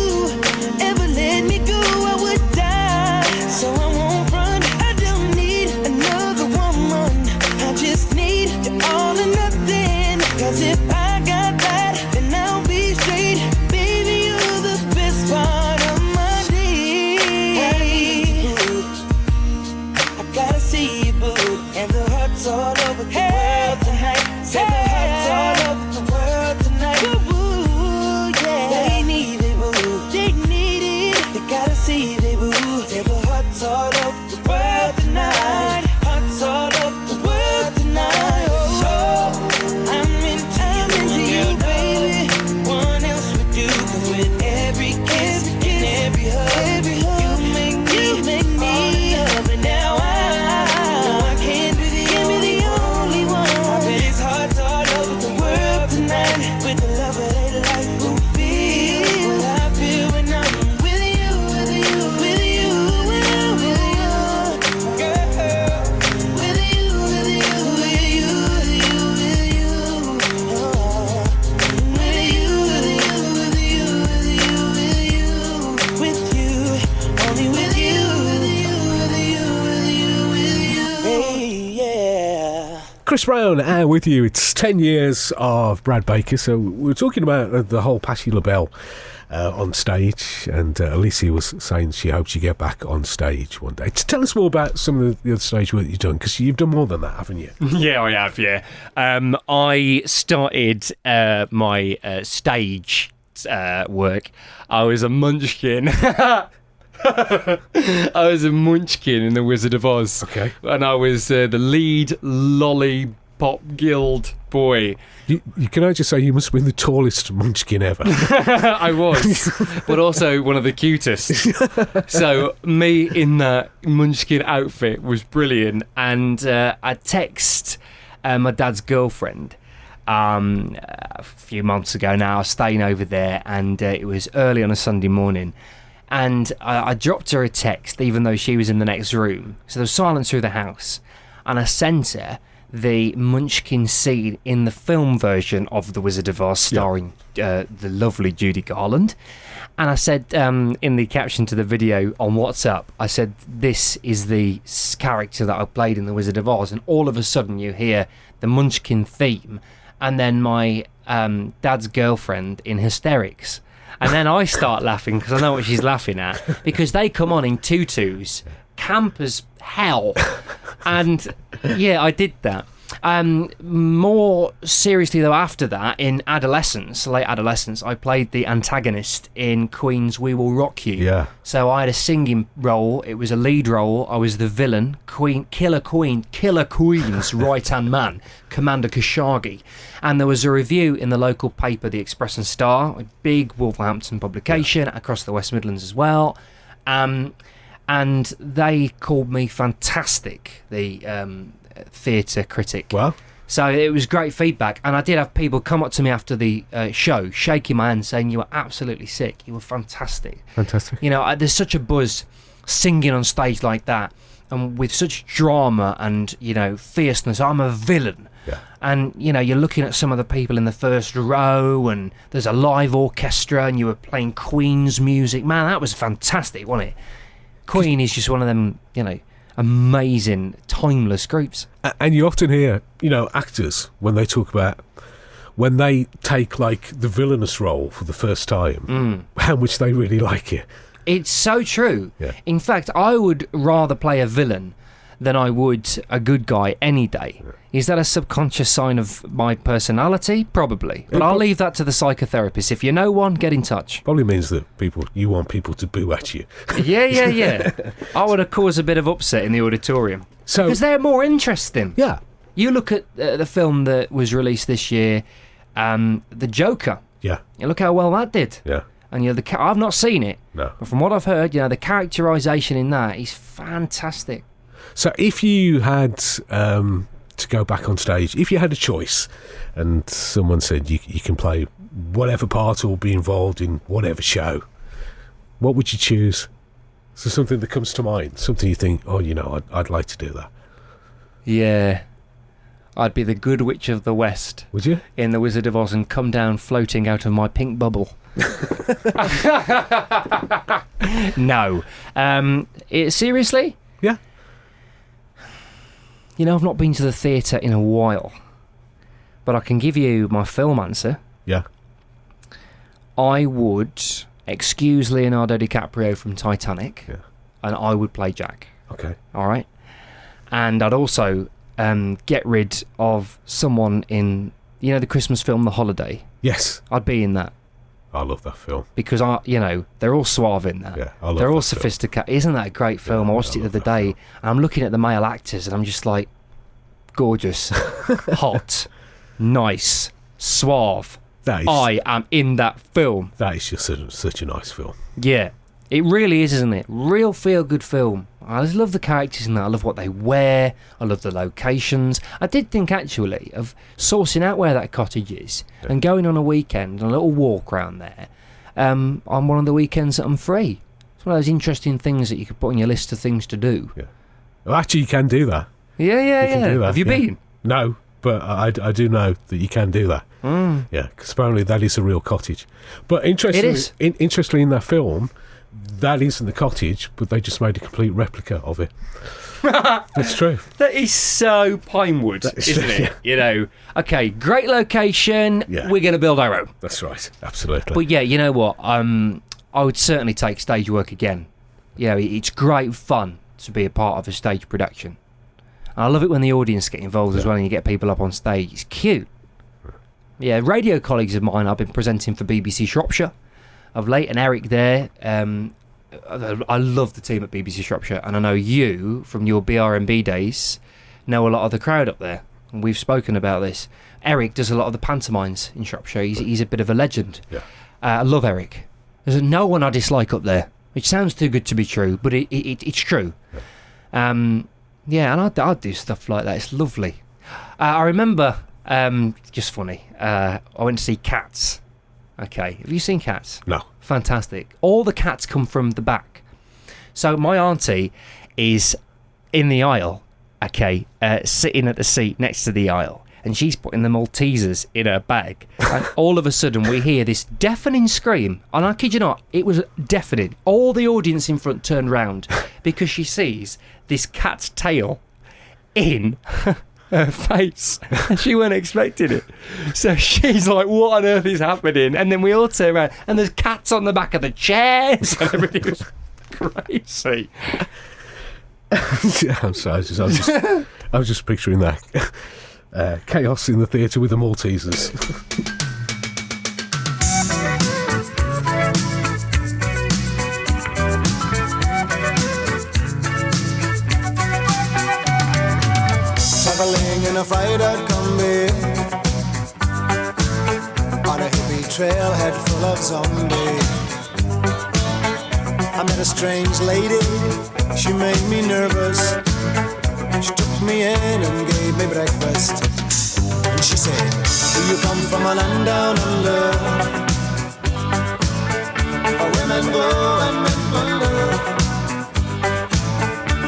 S7: ever let me go, I would die. So I won't run. I don't need another woman. I just need you all or nothing. 'Cause if I got that, then I'll be straight. Baby, you're the best part of my day. I gotta see you, boo. And the hearts all over the world tonight. Say the hearts all over the world tonight. Ooh, yeah. They need it, boo. They need it. They gotta see they boo. Say the hearts all over the world tonight. Hearts all over the world tonight. Oh, I'm into you, baby. One else would do. 'Cause with every kiss and every hug, you make me love. And now I know I can't be the only one. I bet it's hearts all over the world tonight with the love of their life who feel what I feel when I'm with you, with you, with you, with you, girl. With you, with you, with you, with you, with you. Oh, with you, with you, with you, with you, with you, with you, only with you, with you, with you, with you, with you. Hey, yeah.
S4: Chris Brown, with you. It's 10 years of Brad Baker. So we were talking about the whole Patti LaBelle on stage, and Alicia was saying she hopes you get back on stage one day. Tell us more about some of the other stage work you've done, because you've done more than that, haven't you?
S5: Yeah, I have, yeah. I started my stage work. I was a munchkin. I was a munchkin in The Wizard of Oz.
S4: Okay.
S5: And I was the lead Lollipop Guild boy.
S4: Can I just say you must have been the tallest munchkin ever?
S5: I was, but also one of the cutest. So me in that munchkin outfit was brilliant. And I text my dad's girlfriend a few months ago now. I was staying over there, and it was early on a Sunday morning. And I dropped her a text, even though she was in the next room. So there was silence through the house. And I sent her the munchkin scene in the film version of The Wizard of Oz, starring the lovely Judy Garland. And I said in the caption to the video on WhatsApp, I said, this is the character that I played in The Wizard of Oz. And all of a sudden you hear the munchkin theme, and then my dad's girlfriend in hysterics. And then I start laughing because I know what she's laughing at, because they come on in tutus, camp as hell. And yeah, I did that. More seriously though, after that, in adolescence, late adolescence, I played the antagonist in Queen's We Will Rock You.
S4: Yeah.
S5: So I had a singing role. It was a lead role. I was the villain, Killer Queen's right-hand man, Commander Khashoggi. And there was a review in the local paper, the Express and Star, a big Wolverhampton publication, across the West Midlands as well. And they called me fantastic, the theatre critic.
S4: Well,
S5: so it was great feedback, and I did have people come up to me after the show, shaking my hand, saying you were absolutely sick, you were fantastic.
S4: You
S5: know, there's such a buzz singing on stage like that, and with such drama and, you know, fierceness. I'm a villain.
S4: Yeah.
S5: And, you know, you're looking at some of the people in the first row, and there's a live orchestra, and you were playing Queen's music. Man, that was fantastic, wasn't it? Queen is just one of them, you know, amazing, timeless groups.
S4: And you often hear, you know, actors, when they talk about when they take like the villainous role for the first time, how much they really like it.
S5: It's so true.
S4: Yeah.
S5: In fact, I would rather play a villain than I would a good guy any day. Is that a subconscious sign of my personality? Probably. But I'll leave that to the psychotherapist. If you know one, get in touch.
S4: Probably means that you want people to boo at you.
S5: Yeah. I would have caused a bit of upset in the auditorium. Because they're more interesting.
S4: Yeah.
S5: You look at the film that was released this year, The Joker.
S4: Yeah.
S5: You look how well that did.
S4: Yeah.
S5: And I've not seen it.
S4: No.
S5: But from what I've heard, the characterisation in that is fantastic.
S4: So if you had to go back on stage, if you had a choice and someone said you can play whatever part or be involved in whatever show, what would you choose? So something that comes to mind, something you think, I'd like to do that.
S5: Yeah. I'd be the Good Witch of the West.
S4: Would you?
S5: In The Wizard of Oz and come down floating out of my pink bubble. No. Seriously?
S4: Yeah.
S5: I've not been to the theatre in a while. But I can give you my film answer.
S4: Yeah.
S5: I would excuse Leonardo DiCaprio from Titanic.
S4: Yeah.
S5: And I would play Jack.
S4: Okay.
S5: All right? And I'd also get rid of someone in, the Christmas film The Holiday.
S4: Yes.
S5: I'd be in that.
S4: I love that film.
S5: Because, they're all suave in that.
S4: Yeah, I love
S5: they're all
S4: that film.
S5: sophisticated. Isn't that a great film? I watched it the other day, and I'm looking at the male actors, and I'm just like, gorgeous, hot, nice, suave. I am in that film.
S4: That is just such a nice film.
S5: Yeah. It really is, isn't it? Real feel-good film. I just love the characters in that. I love what they wear. I love the locations. I did think, actually, of sourcing out where that cottage is and going on a weekend on a little walk around there on one of the weekends that I'm free. It's one of those interesting things that you could put on your list of things to do.
S4: Yeah. Well, actually, you can do that.
S5: Yeah.
S4: Do that,
S5: Have you been?
S4: No, but I do know that you can do that. Yeah, because apparently that is a real cottage. But interestingly, in that film, that isn't the cottage, but they just made a complete replica of it. That's true.
S5: That is so Pinewood, isn't it?
S4: Yeah.
S5: Okay, great location.
S4: Yeah.
S5: We're going to build our own.
S4: That's right. Absolutely.
S5: But yeah, you know what? I would certainly take stage work again. It's great fun to be a part of a stage production. And I love it when the audience get involved as well and you get people up on stage. It's cute. Yeah, radio colleagues of mine, I've been presenting for BBC Shropshire of late, and Eric there. I love the team at BBC Shropshire, and I know you, from your BRMB days, know a lot of the crowd up there. And we've spoken about this. Eric does a lot of the pantomimes in Shropshire. He's a bit of a legend.
S4: Yeah.
S5: I love Eric. There's no one I dislike up there, which sounds too good to be true, but it's true. Yeah, and I'd do stuff like that. It's lovely. I remember, just funny, I went to see Cats. Okay, have you seen Cats?
S4: No.
S5: Fantastic. All the cats come from the back. So my auntie is in the aisle, sitting at the seat next to the aisle, and she's putting the Maltesers in her bag. And all of a sudden we hear this deafening scream, and I kid you not, it was deafening. All the audience in front turned round because she sees this cat's tail in her face. She weren't expecting it. So she's like, what on earth is happening? And then we all turn around and there's cats on the back of the chairs and everything was crazy.
S4: I'm sorry, I was just picturing that. Chaos in the theatre with the Maltesers.
S6: Traveling in a fried-out combi on a hippie trailhead full of zombies. I met a strange lady, she made me nervous. She took me in and gave me breakfast. And she said, do you come from a land down under, where women go and men wonder?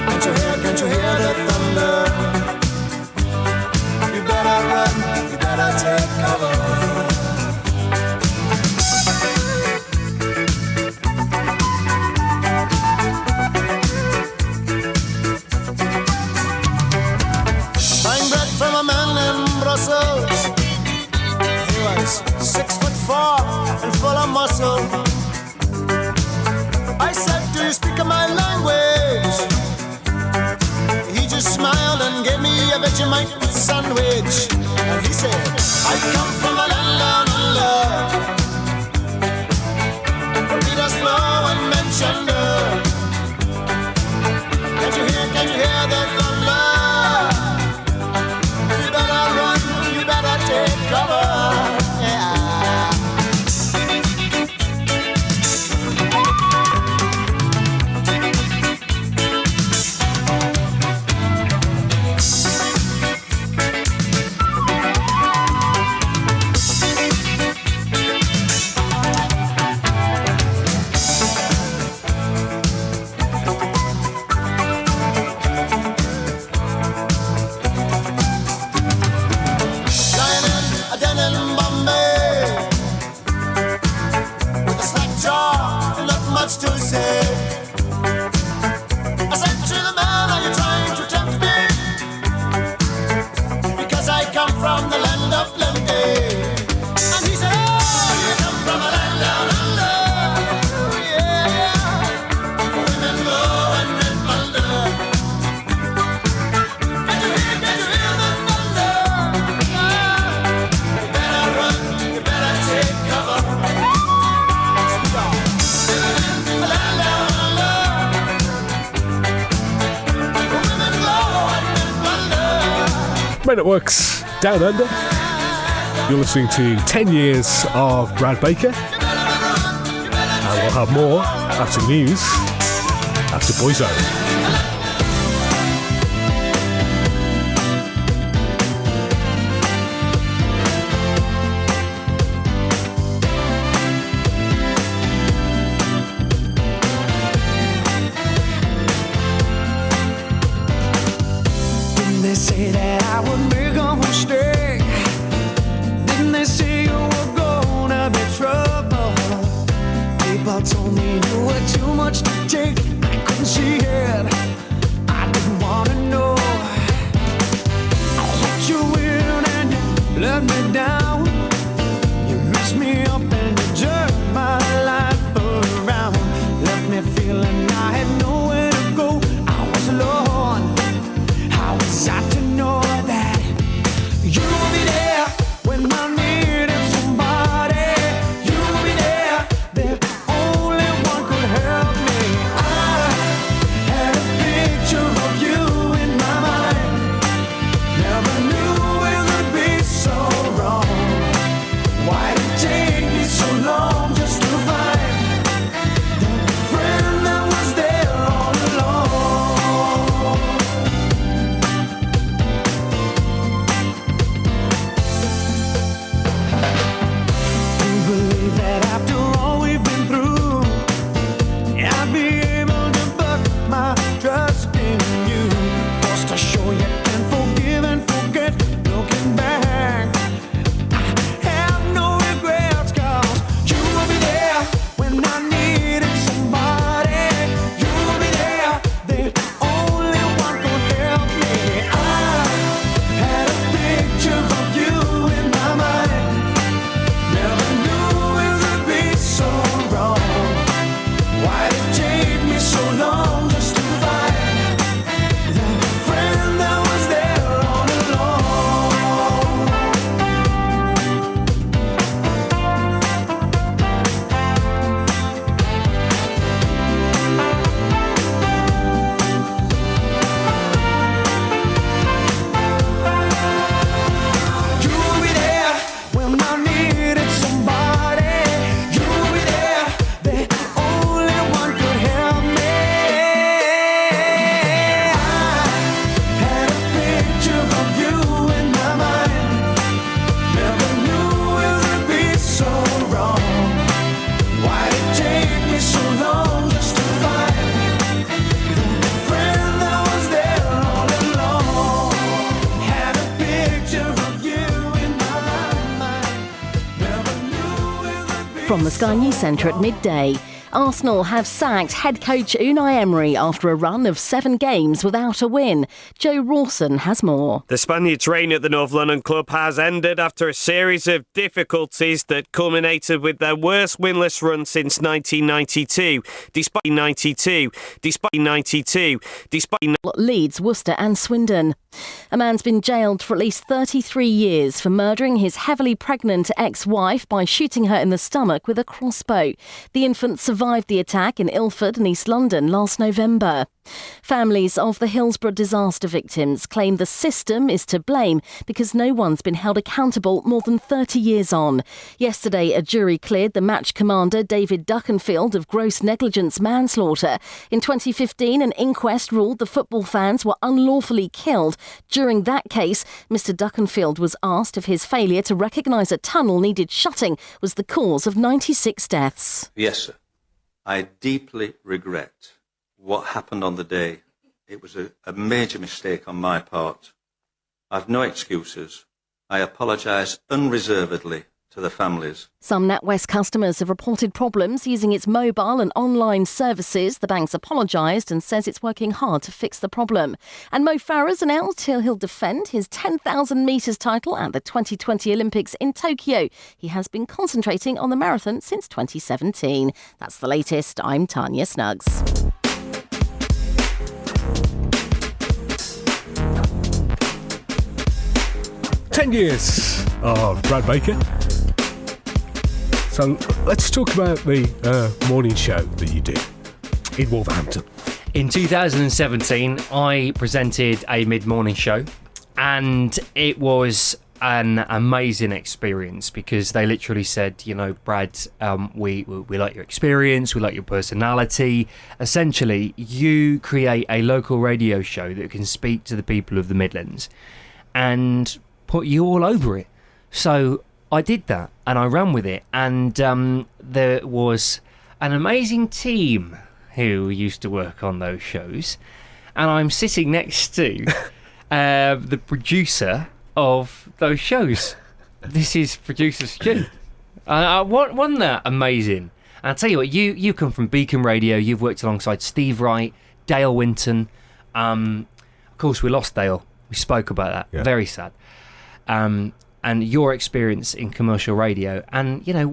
S6: Can't you hear the thunder? You better run, you better take cover. Buying bread from a man in Brussels. He strong and full of muscle. I said, do you speak my language? He just smiled and gave me a Vegemite sandwich. And he said, I come from a land down under, where Peter's flow and mentioned. Can you hear the thunder? You better run, you better take cover.
S4: Men at Work's Down Under. You're listening to 10 years of Brad Baker. And we'll have more after news, after Boyzone.
S6: Told me you were too much to take. I couldn't see it. I didn't wanna know. I let you in and you let me down. You messed me up and you jerked my life around. Left me feeling I had nowhere to go. I was alone. How was I to know that you'll be there when I needed somebody? You'll be there.
S1: From the Sky News Centre at midday, Arsenal have sacked head coach Unai Emery after a run of 7 games without a win. Joe Rawson has more.
S10: The Spaniard's reign at the North London club has ended after a series of difficulties that culminated with their worst winless run since 1992. Despite
S1: Leeds, Worcester and Swindon. A man's been jailed for at least 33 years for murdering his heavily pregnant ex-wife by shooting her in the stomach with a crossbow. The infant survived the attack in Ilford and East London last November. Families of the Hillsborough disaster victims claim the system is to blame because no one's been held accountable more than 30 years on. Yesterday, a jury cleared the match commander David Duckenfield of gross negligence manslaughter. In 2015, an inquest ruled the football fans were unlawfully killed. During that case, Mr. Duckenfield was asked if his failure to recognise a tunnel needed shutting was the cause of 96 deaths.
S11: Yes, sir. I deeply regret what happened on the day. It was a major mistake on my part. I've no excuses. I apologise unreservedly to the families.
S1: Some NatWest customers have reported problems using its mobile and online services. The bank's apologised and says it's working hard to fix the problem. And Mo Farah's announced he'll defend his 10,000 metres title at the 2020 Olympics in Tokyo. He has been concentrating on the marathon since 2017. That's the latest. I'm Tanya Snuggs.
S4: Years of Brad Baker. So let's talk about the morning show that you did in Wolverhampton.
S5: In 2017, I presented a mid-morning show, and it was an amazing experience because they literally said, you know, Brad, we like your experience, we like your personality. Essentially, you create a local radio show that can speak to the people of the Midlands and put you all over it. So I did that and I ran with it, and there was an amazing team who used to work on those shows, and I'm sitting next to the producer of those shows. This is producer Stu. Wasn't that amazing? And I'll tell you what, you come from Beacon Radio, you've worked alongside Steve Wright, Dale Winton. Of course we lost Dale, we spoke about that, yeah. Very sad. And your experience in commercial radio, and you know,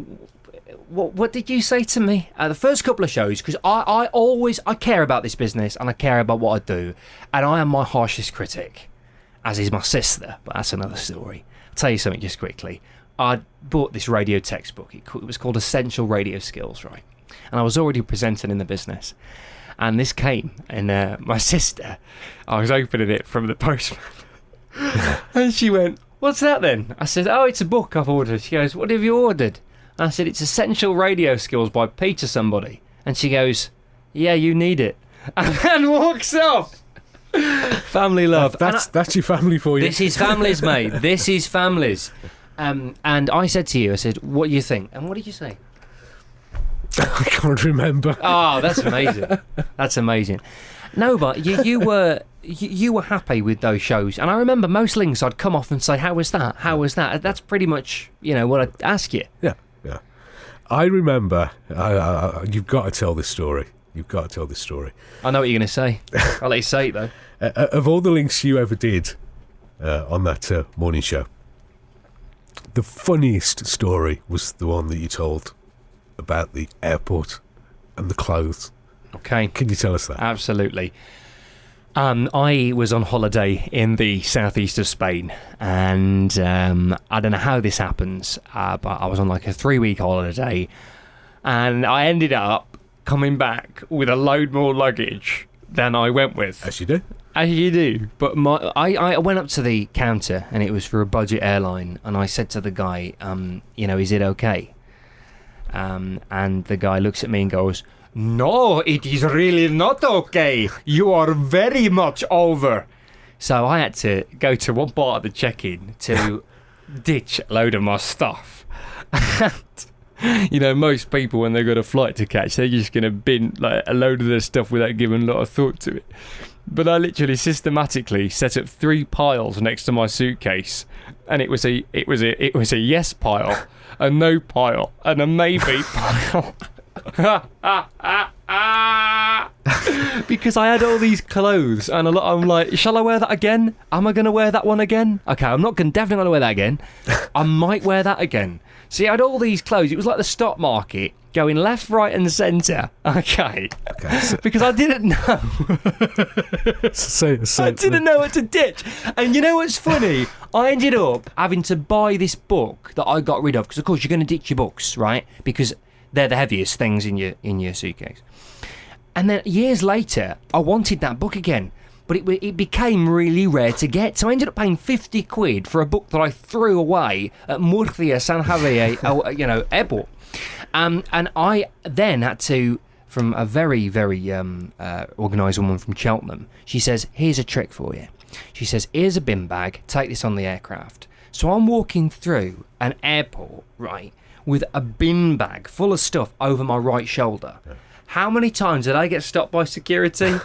S5: what did you say to me the first couple of shows? Because I care about this business and I care about what I do, and I am my harshest critic, as is my sister, but that's another story. I'll tell you something just quickly. I bought this radio textbook. It was called Essential Radio Skills, right? And I was already presenting in the business, and this came, and my sister, I was opening it from the postman, and she went, "What's that then?" I said, "Oh, it's a book I've ordered." She goes, "What have you ordered?" And I said, "It's Essential Radio Skills by Peter somebody." And she goes, "Yeah, you need it." And walks off. Family love.
S4: That's your family for you.
S5: This is families, mate. This is families. And I said to you, I said, "What do you think?" And what did you say?
S4: I can't remember.
S5: Oh, that's amazing. That's amazing. No, but you were happy with those shows, and I remember most links I'd come off and say, "How was that? How was that?" That's pretty much, you know, what I'd ask you.
S4: Yeah. I remember. You've got to tell this story.
S5: I know what you're going to say. I'll let you say it though.
S4: Of all the links you ever did on that morning show, the funniest story was the one that you told about the airport and the clothes.
S5: Okay.
S4: Can you tell us that?
S5: Absolutely. I was on holiday in the southeast of Spain, and I don't know how this happens, but I was on like a 3-week holiday, and I ended up coming back with a load more luggage than I went with.
S4: As you do.
S5: As you do. But I went up to the counter, and it was for a budget airline, and I said to the guy, you know, "Is it okay?" And the guy looks at me and goes, "No, it is really not okay. You are very much over." So I had to go to one part of the check-in to ditch a load of my stuff. And, you know, most people, when they've got a flight to catch, they're just going to bin like a load of their stuff without giving a lot of thought to it. But I literally systematically set up 3 piles next to my suitcase, and it was a yes pile, a no pile, and a maybe pile. Because I had all these clothes, and I'm like, shall I wear that again? Am I going to wear that one again? Okay, I'm not definitely going to wear that again. I might wear that again. See, I had all these clothes. It was like the stock market, going left, right, and centre. Okay. So because I didn't know. I didn't know what to ditch. And you know what's funny? I ended up having to buy this book that I got rid of, because of course you're going to ditch your books, right? Because they're the heaviest things in your suitcase. And then years later, I wanted that book again, but it became really rare to get. So I ended up paying 50 quid for a book that I threw away at Murcia San Javier, airport. And I then had to, from a very, very organised woman from Cheltenham, she says, here's a trick for you. She says, here's a bin bag, take this on the aircraft. So I'm walking through an airport, right, with a bin bag full of stuff over my right shoulder. Yeah. How many times did I get stopped by security?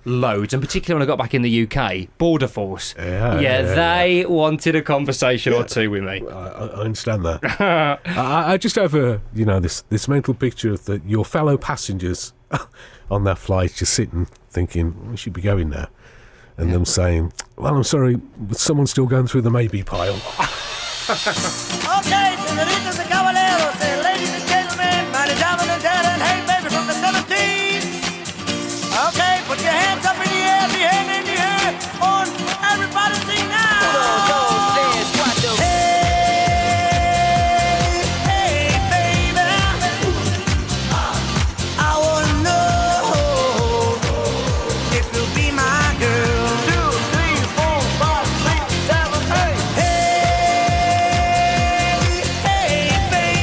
S5: Loads, and particularly when I got back in the UK, Border Force. They wanted a conversation or two with me.
S4: I understand that. I just have this mental picture of your fellow passengers on that flight just sitting thinking, we should be going now. And them saying, well, I'm sorry, but someone's still going through the maybe pile.
S6: Okay, senoritas and caballeros, and ladies and gentlemen, my diamond and dad and hey baby from the 70s. Okay, put your hands up in the air, the hand in the air, on everybody sing now. Hey, baby, I wanna know if you'll be my girl. 2, 3, 4, 5, 6, 7, 8. Hey, baby.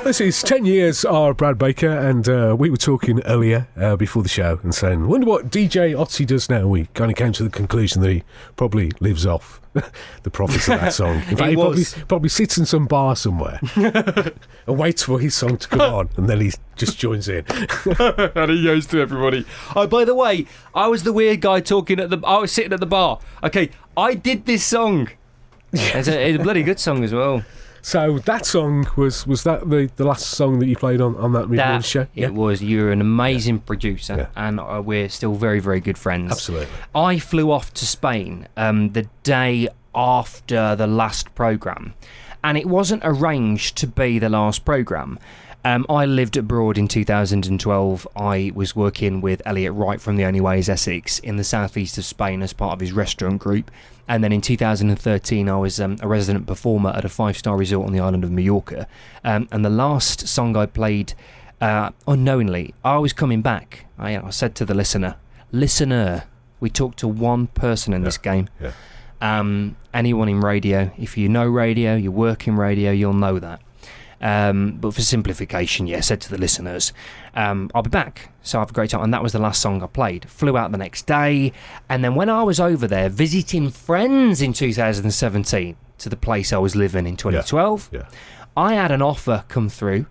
S4: This is 10 years are Brad Baker, and we were talking earlier before the show and saying, wonder what DJ Otzi does now. We kind of came to the conclusion that he probably lives off the profits of that song. In fact, he probably sits in some bar somewhere and waits for his song to come on, and then he just joins in.
S5: And he goes to everybody. Oh, by the way, I was the weird guy I was sitting at the bar. Okay, I did this song. It's a bloody good song as well.
S4: So that song, was that the last song that you played on that mid-morning show?
S5: It was. You're an amazing producer, and we're still very, very good friends.
S4: Absolutely.
S5: I flew off to Spain the day after the last programme, and it wasn't arranged to be the last programme. I lived abroad in 2012. I was working with Elliot Wright from The Only Way is Essex in the southeast of Spain as part of his restaurant group. And then in 2013, I was a resident performer at a 5-star resort on the island of Mallorca. And the last song I played, unknowingly, I was coming back. I said to the listener, we talk to one person in this game. Yeah. Anyone in radio, if you know radio, you work in radio, you'll know that. But for simplification, I said to the listeners, I'll be back, so have a great time. And that was the last song I played. Flew out the next day, and then when I was over there visiting friends in 2017 to the place I was living in 2012, I had an offer come through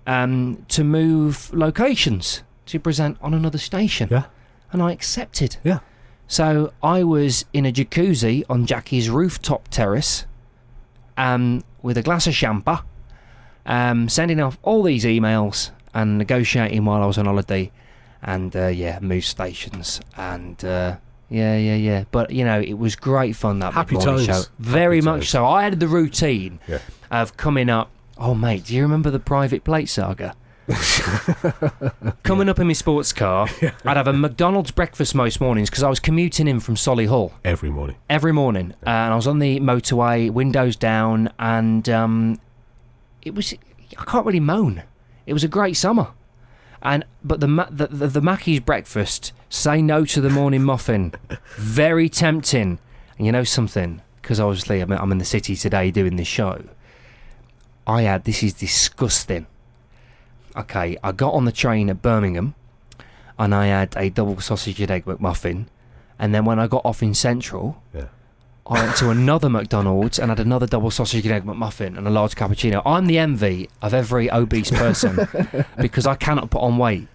S5: to move locations to present on another station, and I accepted. So I was in a jacuzzi on Jackie's rooftop terrace with a glass of champagne, sending off all these emails and negotiating while I was on holiday, and moved stations, and but it was great fun, that
S4: happy
S5: morning show. Very much so. I had the routine of coming up. Oh mate, do you remember the Private Plate saga? Coming up in my sports car, I'd have a McDonald's breakfast most mornings because I was commuting in from Solihull
S4: every morning,
S5: and I was on the motorway, windows down, and it was, I can't really moan. It was a great summer, but the Mackey's breakfast, say no to the morning muffin, very tempting. And you know something, because obviously I'm in the city today doing this show. This is disgusting. Okay, I got on the train at Birmingham, and I had a double sausage and egg McMuffin, and then when I got off in Central, I went to another McDonald's and had another double sausage and egg McMuffin and a large cappuccino. I'm the envy of every obese person because I cannot put on weight.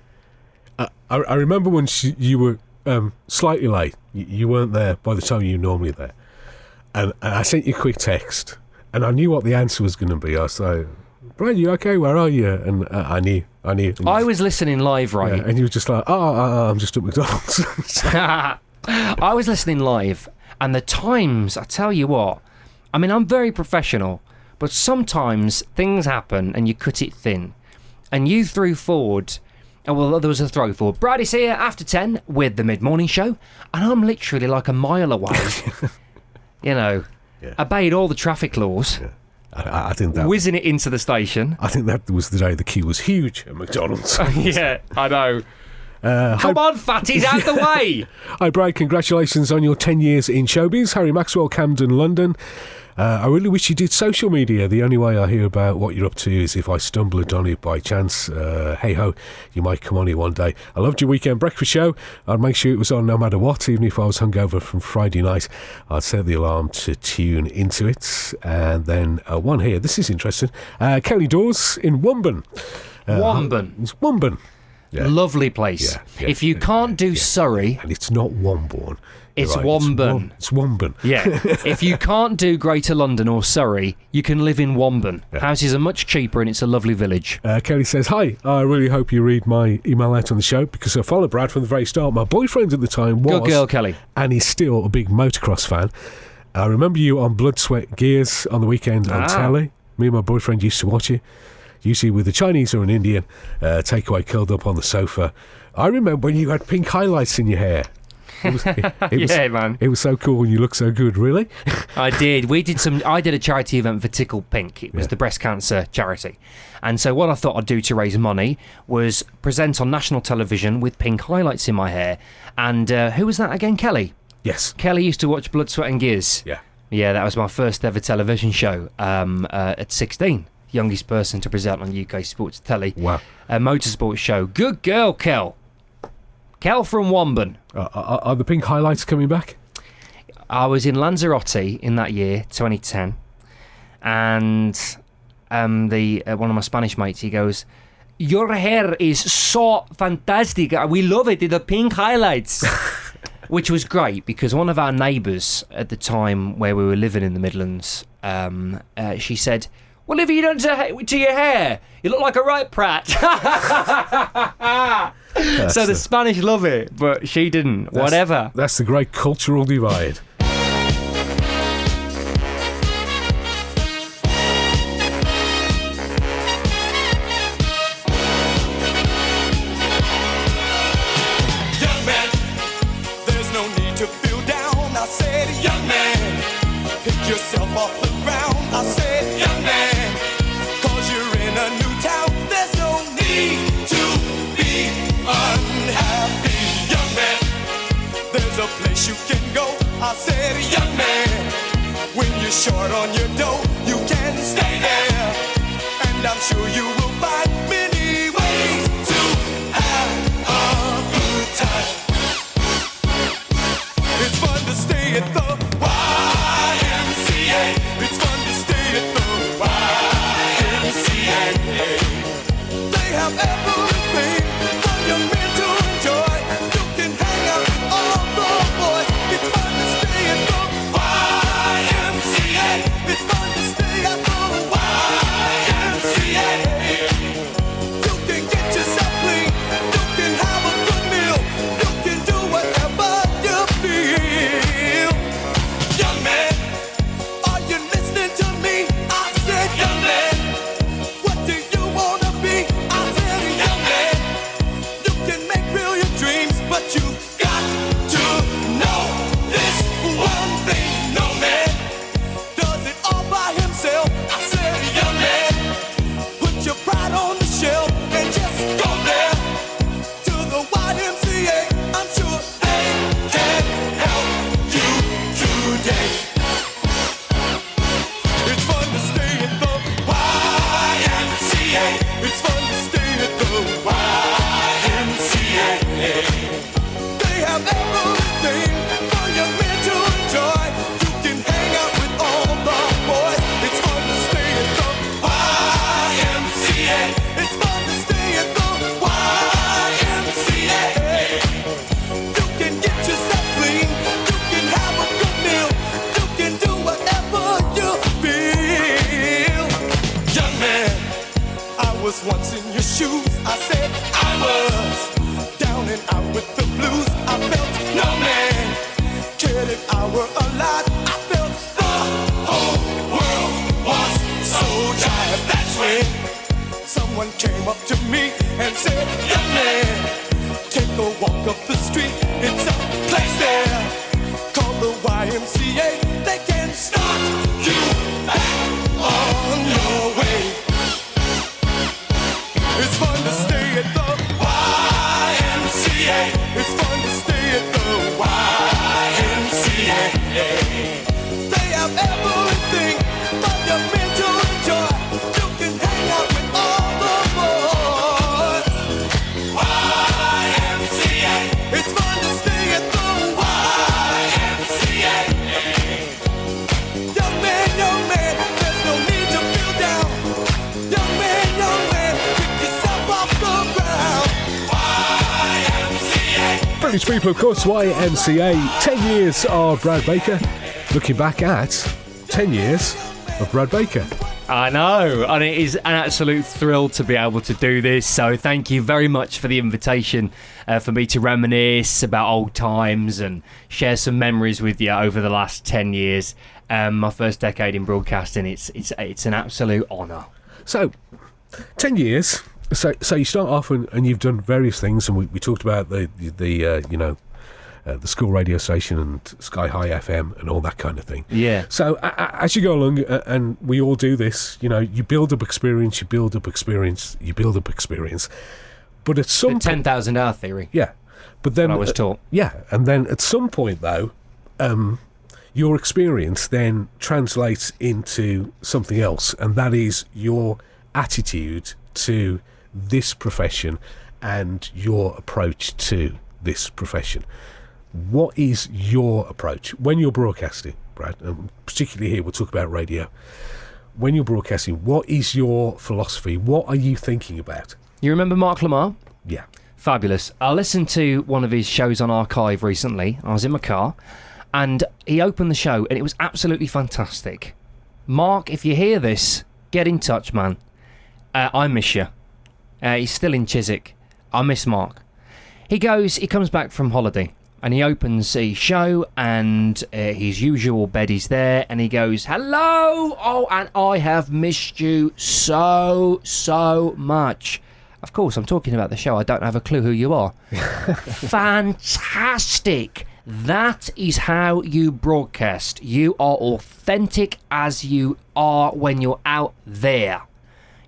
S4: I remember when you were slightly late. You weren't there by the time you were normally there. And I sent you a quick text, and I knew what the answer was going to be. I was like, Brian, you okay? Where are you? And I knew.
S5: I was listening live, right?
S4: And you were just like, I'm just at McDonald's.
S5: I was listening live. And the times, I tell you what, I mean, I'm very professional, but sometimes things happen and you cut it thin. And you threw forward, there was a throw forward. Brady's here after 10 with the mid-morning show, and I'm literally like a mile away. Obeyed all the traffic laws.
S4: I think that
S5: whizzing it into the station.
S4: I think that was the day the queue was huge at McDonald's.
S5: Yeah, I know. Come on, fatties, out the way!
S4: Hi, Brad. Congratulations on your 10 years in showbiz. Harry Maxwell, Camden, London. I really wish you did social media. The only way I hear about what you're up to is if I stumbled on it by chance. Hey-ho, you might come on here one day. I loved your weekend breakfast show. I'd make sure it was on no matter what, even if I was hungover from Friday night. I'd set the alarm to tune into it. And then one here. This is interesting. Kelly Dawes in Womben.
S5: Womben?
S4: It's Womben.
S5: Yeah. Lovely place. Yeah, if you can't do Surrey...
S4: And it's not Womborne.
S5: It's right. Womben.
S4: It's Womben.
S5: Yeah. If you can't do Greater London or Surrey, you can live in Womben. Yeah. Houses are much cheaper and it's a lovely village.
S4: Kelly says, hi, I really hope you read my email out on the show because I followed Brad from the very start. My boyfriend at the time was...
S5: Good girl, Kelly.
S4: And he's still a big motocross fan. I remember you on Blood, Sweat, Gears on the weekend on telly. Me and my boyfriend used to watch it. Usually with a Chinese or an Indian takeaway curled up on the sofa. I remember when you had pink highlights in your hair.
S5: Yeah, man.
S4: It was so cool and you look so good, really.
S5: I did. I did a charity event for Tickle Pink. It was the breast cancer charity. And so what I thought I'd do to raise money was present on national television with pink highlights in my hair. And who was that again? Kelly?
S4: Yes.
S5: Kelly used to watch Blood, Sweat and Gears.
S4: Yeah.
S5: Yeah, that was my first ever television show at 16. youngest person to present on UK Sports Telly.
S4: Wow.
S5: A motorsport show. Good girl, Kel. Kel from Womben.
S4: Are the pink highlights coming back?
S5: I was in Lanzarote in that year, 2010, and one of my Spanish mates, he goes, "Your hair is so fantastic. We love it. The pink highlights." Which was great because one of our neighbours at the time where we were living in the Midlands, she said, "What have you done to your hair? You look like a right prat." So the Spanish love it, but she didn't. Whatever.
S4: That's the great cultural divide.
S6: Young man, there's no need to feel down. I said, young man, pick yourself off the ground. I said, young man, 'cause you're in a new town. There's no need to be unhappy. Young man, there's a place you can go. I said, young man, when you're short on your dough, you can stay there. And I'm sure you will find many ways to have a good time. It's fun to stay at the YMCA. It's fun to stay at the YMCA. They have everything for young men to enjoy. You can hang out with all the boys. It's fun to stay at the YMCA. It's fun to stay at the YMCA. You can get yourself clean. You can have a good meal. You can do whatever you feel. Young man, are you listening to me? I said, young man, what do you wanna be? I said, young man, you can make real your dreams, but you got to know this one thing. No man does it all by himself. I said, young man, put your pride on the shelf and just go there to the YMCA. I'm sure they can help you today. It's fun to stay at the YMCA. It's fun to stay at the YMCA. They have everything for young men to enjoy. You can hang out with all the boys. It's fun to stay at the YMCA. It's fun to stay at the YMCA. You can get yourself clean. You can have a good meal. You can do whatever you feel. Young man, I was once in your shoes. I said I was down and out with the blues. I felt no man cared if I were alive. I felt the whole world was so tired. That's when someone came up to me and said, young man, take a walk up the street. It's a place there called the YMCA. They can start you back on your way. It's fun to stay at the YMCA. It's fun to stay at the YMCA. They have everything for young men to enjoy. You can hang out with all the boys. YMCA. It's fun to stay at the YMCA. Young man, there's no need to feel down. Young man, pick yourself off the ground. YMCA.
S4: British people, of course, YMCA. 10 years of Brad Baker. Looking back at 10 years of Brad Baker.
S5: I know, and it is an absolute thrill to be able to do this. So thank you very much for the invitation for me to reminisce about old times and share some memories with you over the last 10 years. My first decade in broadcasting, it's an absolute honour.
S4: So, 10 years. So you start off and you've done various things, and we talked about the school radio station and Sky High FM and all that kind of thing.
S5: Yeah.
S4: So as you go along, and we all do this, you build up experience, you build up experience. But at some
S5: the 10,000 hour theory.
S4: Yeah. But then
S5: I was taught.
S4: Yeah, and then at some point though, your experience then translates into something else, and that is your attitude to this profession and your approach to this profession. What is your approach when you're broadcasting, Brad? And particularly here, we'll talk about radio. When you're broadcasting, what is your philosophy? What are you thinking about?
S5: You remember Mark Lamar?
S4: Yeah.
S5: Fabulous. I listened to one of his shows on Archive recently. I was in my car and he opened the show and it was absolutely fantastic. Mark, if you hear this, get in touch, man. I miss you. He's still in Chiswick. I miss Mark. He comes back from holiday and he opens his show and his usual Beddy's there and he goes, hello! Oh, and I have missed you so much. Of course, I'm talking about the show. I don't have a clue who you are. Fantastic. That is how you broadcast. You are authentic as you are when you're out there.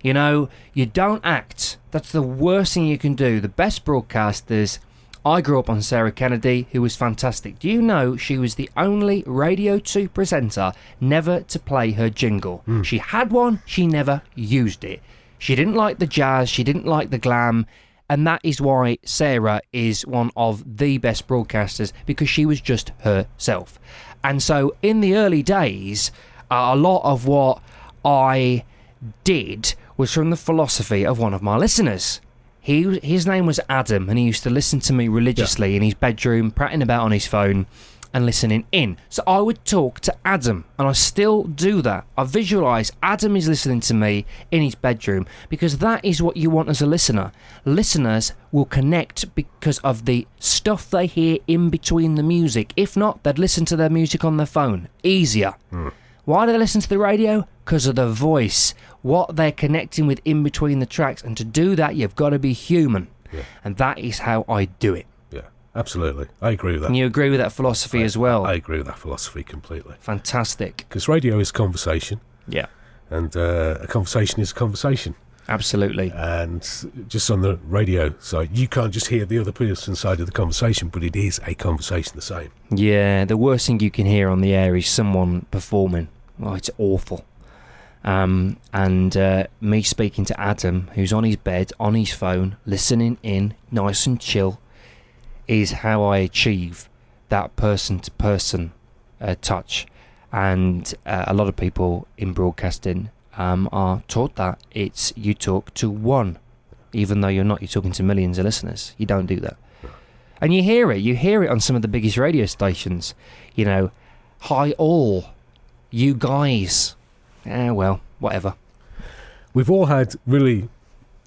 S5: You know, you don't act. That's the worst thing you can do. The best broadcasters... I grew up on Sarah Kennedy, who was fantastic. Do you know she was the only Radio 2 presenter never to play her jingle? She had one, she never used it. She didn't like the jazz, she didn't like the glam, and that is why Sarah is one of the best broadcasters, because she was just herself. And so in the early days, a lot of what I did was from the philosophy of one of my listeners. His name was Adam, and he used to listen to me religiously in his bedroom, prattling about on his phone and listening in. So I would talk to Adam, and I still do that. I visualise Adam is listening to me in his bedroom, because that is what you want as a listener. Listeners will connect because of the stuff they hear in between the music. If not, they'd listen to their music on their phone. Easier. Why do they listen to the radio? Because of the voice, what they're connecting with in between the tracks. And to do that, you've got to be human. Yeah. And that is how I do it.
S4: Yeah, absolutely. I agree with that.
S5: And you agree with that philosophy as well?
S4: I agree with that philosophy completely.
S5: Fantastic.
S4: Because radio is conversation.
S5: Yeah.
S4: And a conversation is a conversation.
S5: Absolutely.
S4: And just on the radio side, you can't just hear the other person's side of the conversation, but it is a conversation the same.
S5: Yeah, the worst thing you can hear on the air is someone performing. Oh, it's awful. And me speaking to Adam, who's on his bed, on his phone, listening in, nice and chill, is how I achieve that person-to-person touch. And a lot of people in broadcasting are taught that it's you talk to one, even though you're talking to millions of listeners. You don't do that. And you hear it on some of the biggest radio stations. You know, hi all, you guys. Well, whatever.
S4: We've all had really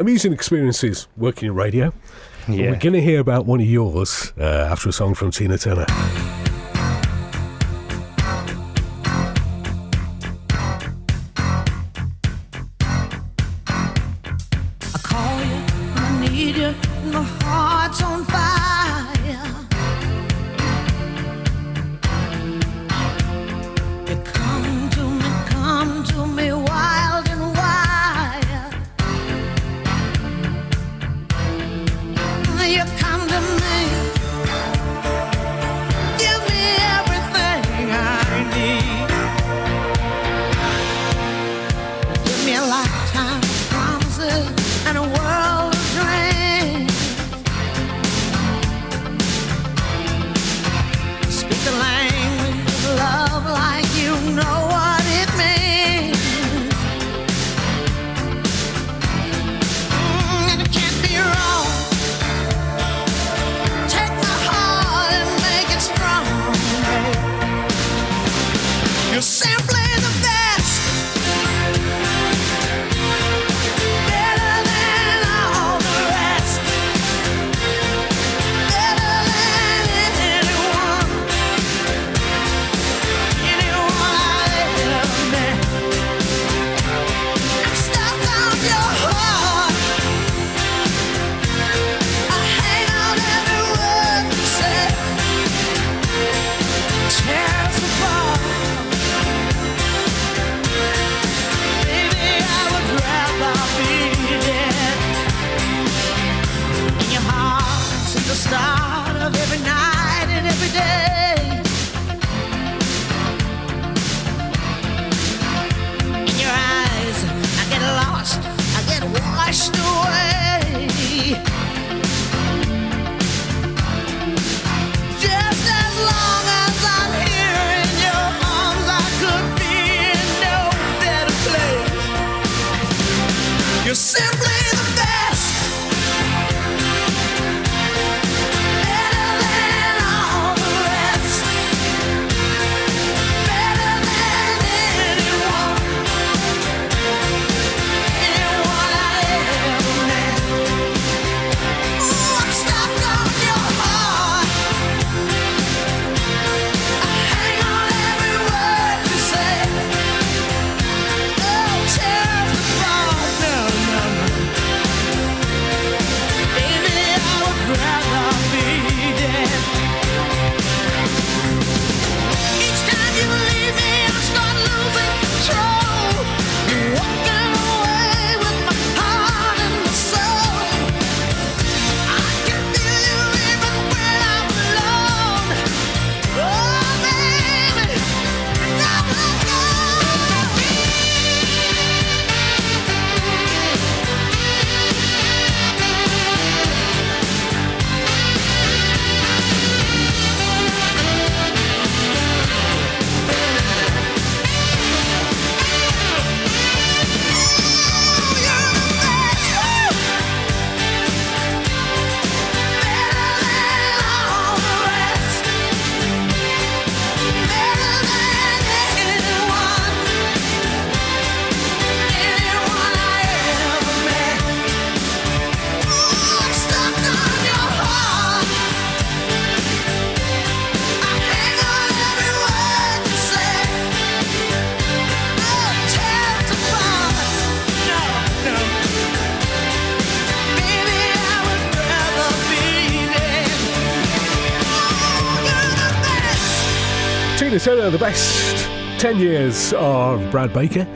S4: amusing experiences working in radio.
S5: Yeah.
S4: We're going to hear about one of yours after a song from Tina Turner.
S6: I call you, I need you, my heart's on fire. You come to me wild and wild. You come to me, you
S4: Tina Turner, the best 10 years of Brad Baker.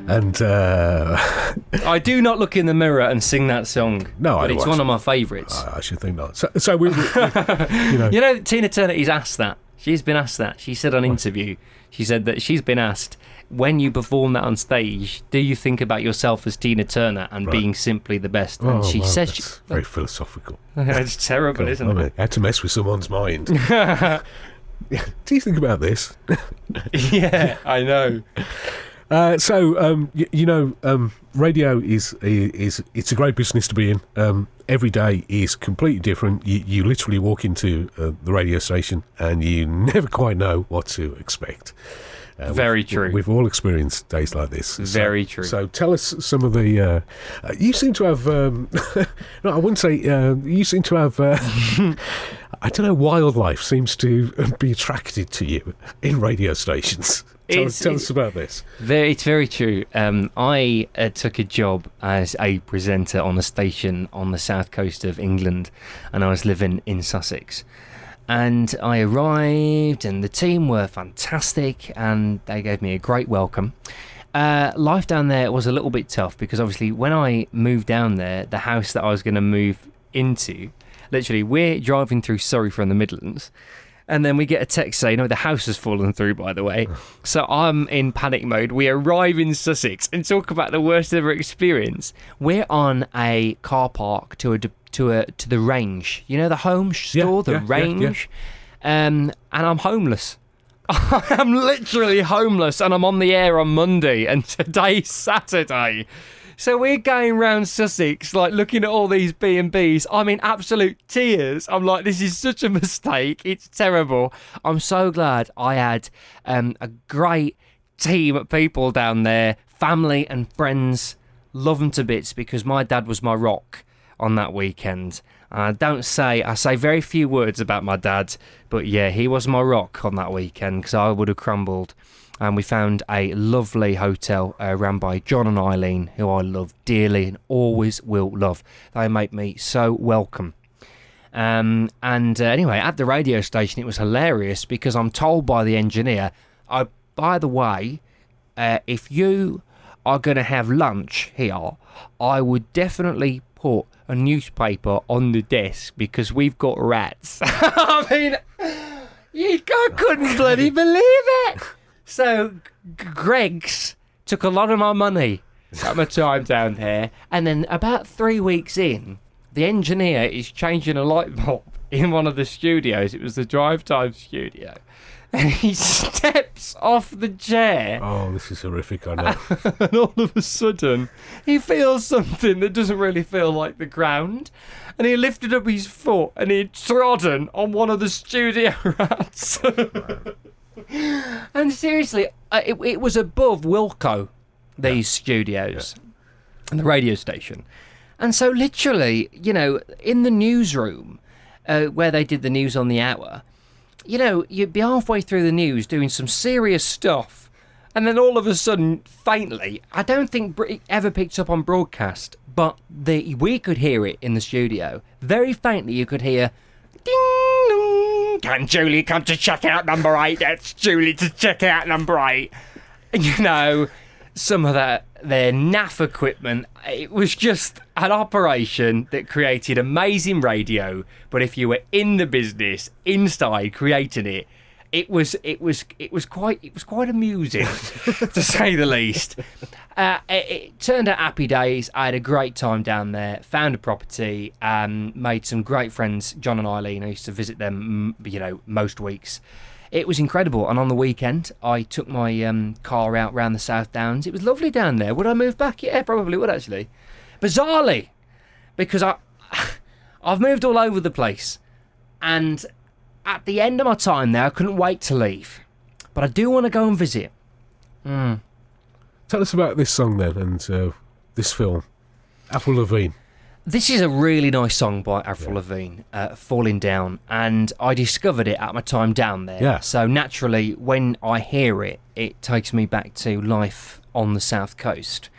S4: And
S5: I do not look in the mirror and sing that song.
S4: No,
S5: but
S4: I
S5: it's one of my favourites.
S4: I should think not. So we
S5: you know, Tina Turner is asked that. She's been asked that. She said on interview, she said that she's been asked, when you perform that on stage, do you think about yourself as Tina Turner and being simply the best? And she says...
S4: That's very philosophical.
S5: It's terrible, isn't it?
S4: I had to mess with someone's mind. Do you think about this?
S5: Yeah, I know.
S4: Radio is it's a great business to be in. Every day is completely different. You literally walk into the radio station and you never quite know what to expect.
S5: Very true.
S4: We've all experienced days like this.
S5: Very true.
S4: So tell us some of the... you seem to have... no, I wouldn't say... you seem to have... I don't know, wildlife seems to be attracted to you in radio stations. Tell us about this.
S5: It's very true. I took a job as a presenter on a station on the south coast of England, and I was living in Sussex. And I arrived, and the team were fantastic, and they gave me a great welcome. Life down there was a little bit tough, because obviously when I moved down there, the house that I was going to move into, literally, we're driving through Surrey from the Midlands, and then we get a text saying, the house has fallen through, by the way. So I'm in panic mode. We arrive in Sussex and talk about the worst ever experience. We're on a car park to the Range. You know, the home store, the Range? Yeah. And I'm homeless. I'm literally homeless, and I'm on the air on Monday, and today's Saturday. So we're going round Sussex, like, looking at all these B&Bs. I'm in absolute tears. I'm like, this is such a mistake. It's terrible. I'm so glad I had a great team of people down there, family and friends. Love them to bits, because my dad was my rock on that weekend. I say very few words about my dad, but yeah, he was my rock on that weekend, because I would have crumbled. And we found a lovely hotel run by John and Eileen, who I love dearly and always will love. They make me so welcome. Anyway, at the radio station, it was hilarious, because I'm told by the engineer, by the way, if you are going to have lunch here, I would definitely put a newspaper on the desk, because we've got rats. I mean, I couldn't bloody believe it. So Greggs took a lot of my money at my time down there, and then about 3 weeks in, the engineer is changing a light bulb in one of the studios. It was the Drive Time studio. And he steps off the chair.
S4: Oh, this is horrific, I know.
S5: And all of a sudden, he feels something that doesn't really feel like the ground. And he lifted up his foot, and he had trodden on one of the studio rats. And seriously, it was above Wilco, these studios, and the radio station. And so literally, in the newsroom, where they did the news on the hour, you'd be halfway through the news doing some serious stuff, and then all of a sudden, faintly, I don't think it ever picked up on broadcast, but we could hear it in the studio. Very faintly, you could hear, ding dong. Can Julie come to check out number 8? That's Julie to check out number 8. Some of their naff equipment, it was just an operation that created amazing radio. But if you were in the business, inside creating it, it was quite amusing, to say the least. It turned out happy days. I had a great time down there. Found a property, made some great friends. John and Eileen, I used to visit them, most weeks. It was incredible. And on the weekend, I took my car out round the South Downs. It was lovely down there. Would I move back? Yeah, probably would, actually. Bizarrely, because I've moved all over the place, and at the end of my time there, I couldn't wait to leave. But I do want to go and visit.
S4: Tell us about this song then, and this film, Avril Lavigne.
S5: This is a really nice song by Avril Lavigne, Falling Down, and I discovered it at my time down there.
S4: Yeah.
S5: So naturally, when I hear it, it takes me back to life on the south coast.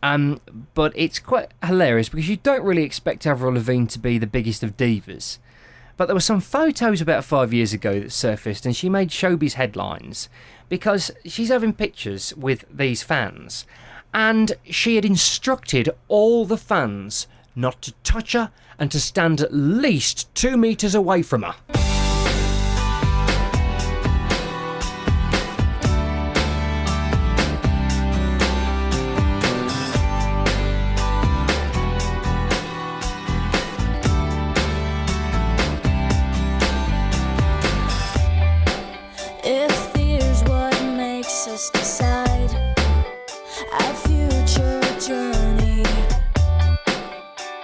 S5: But it's quite hilarious, because you don't really expect Avril Lavigne to be the biggest of divas. But there were some photos about 5 years ago that surfaced, and she made showbiz headlines because she's having pictures with these fans, and she had instructed all the fans not to touch her and to stand at least 2 metres away from her.
S12: If fear's what makes us decide our future journey,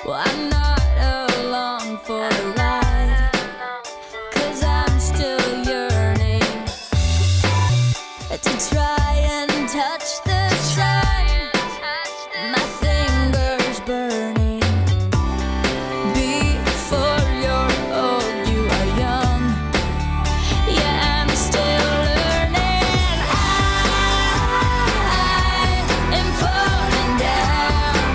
S12: well, I'm not along for the ride, 'cause I'm still yearning to try and touch the sun. My fingers burning. Before you're old, you are young. Yeah, I'm still learning. I am falling down.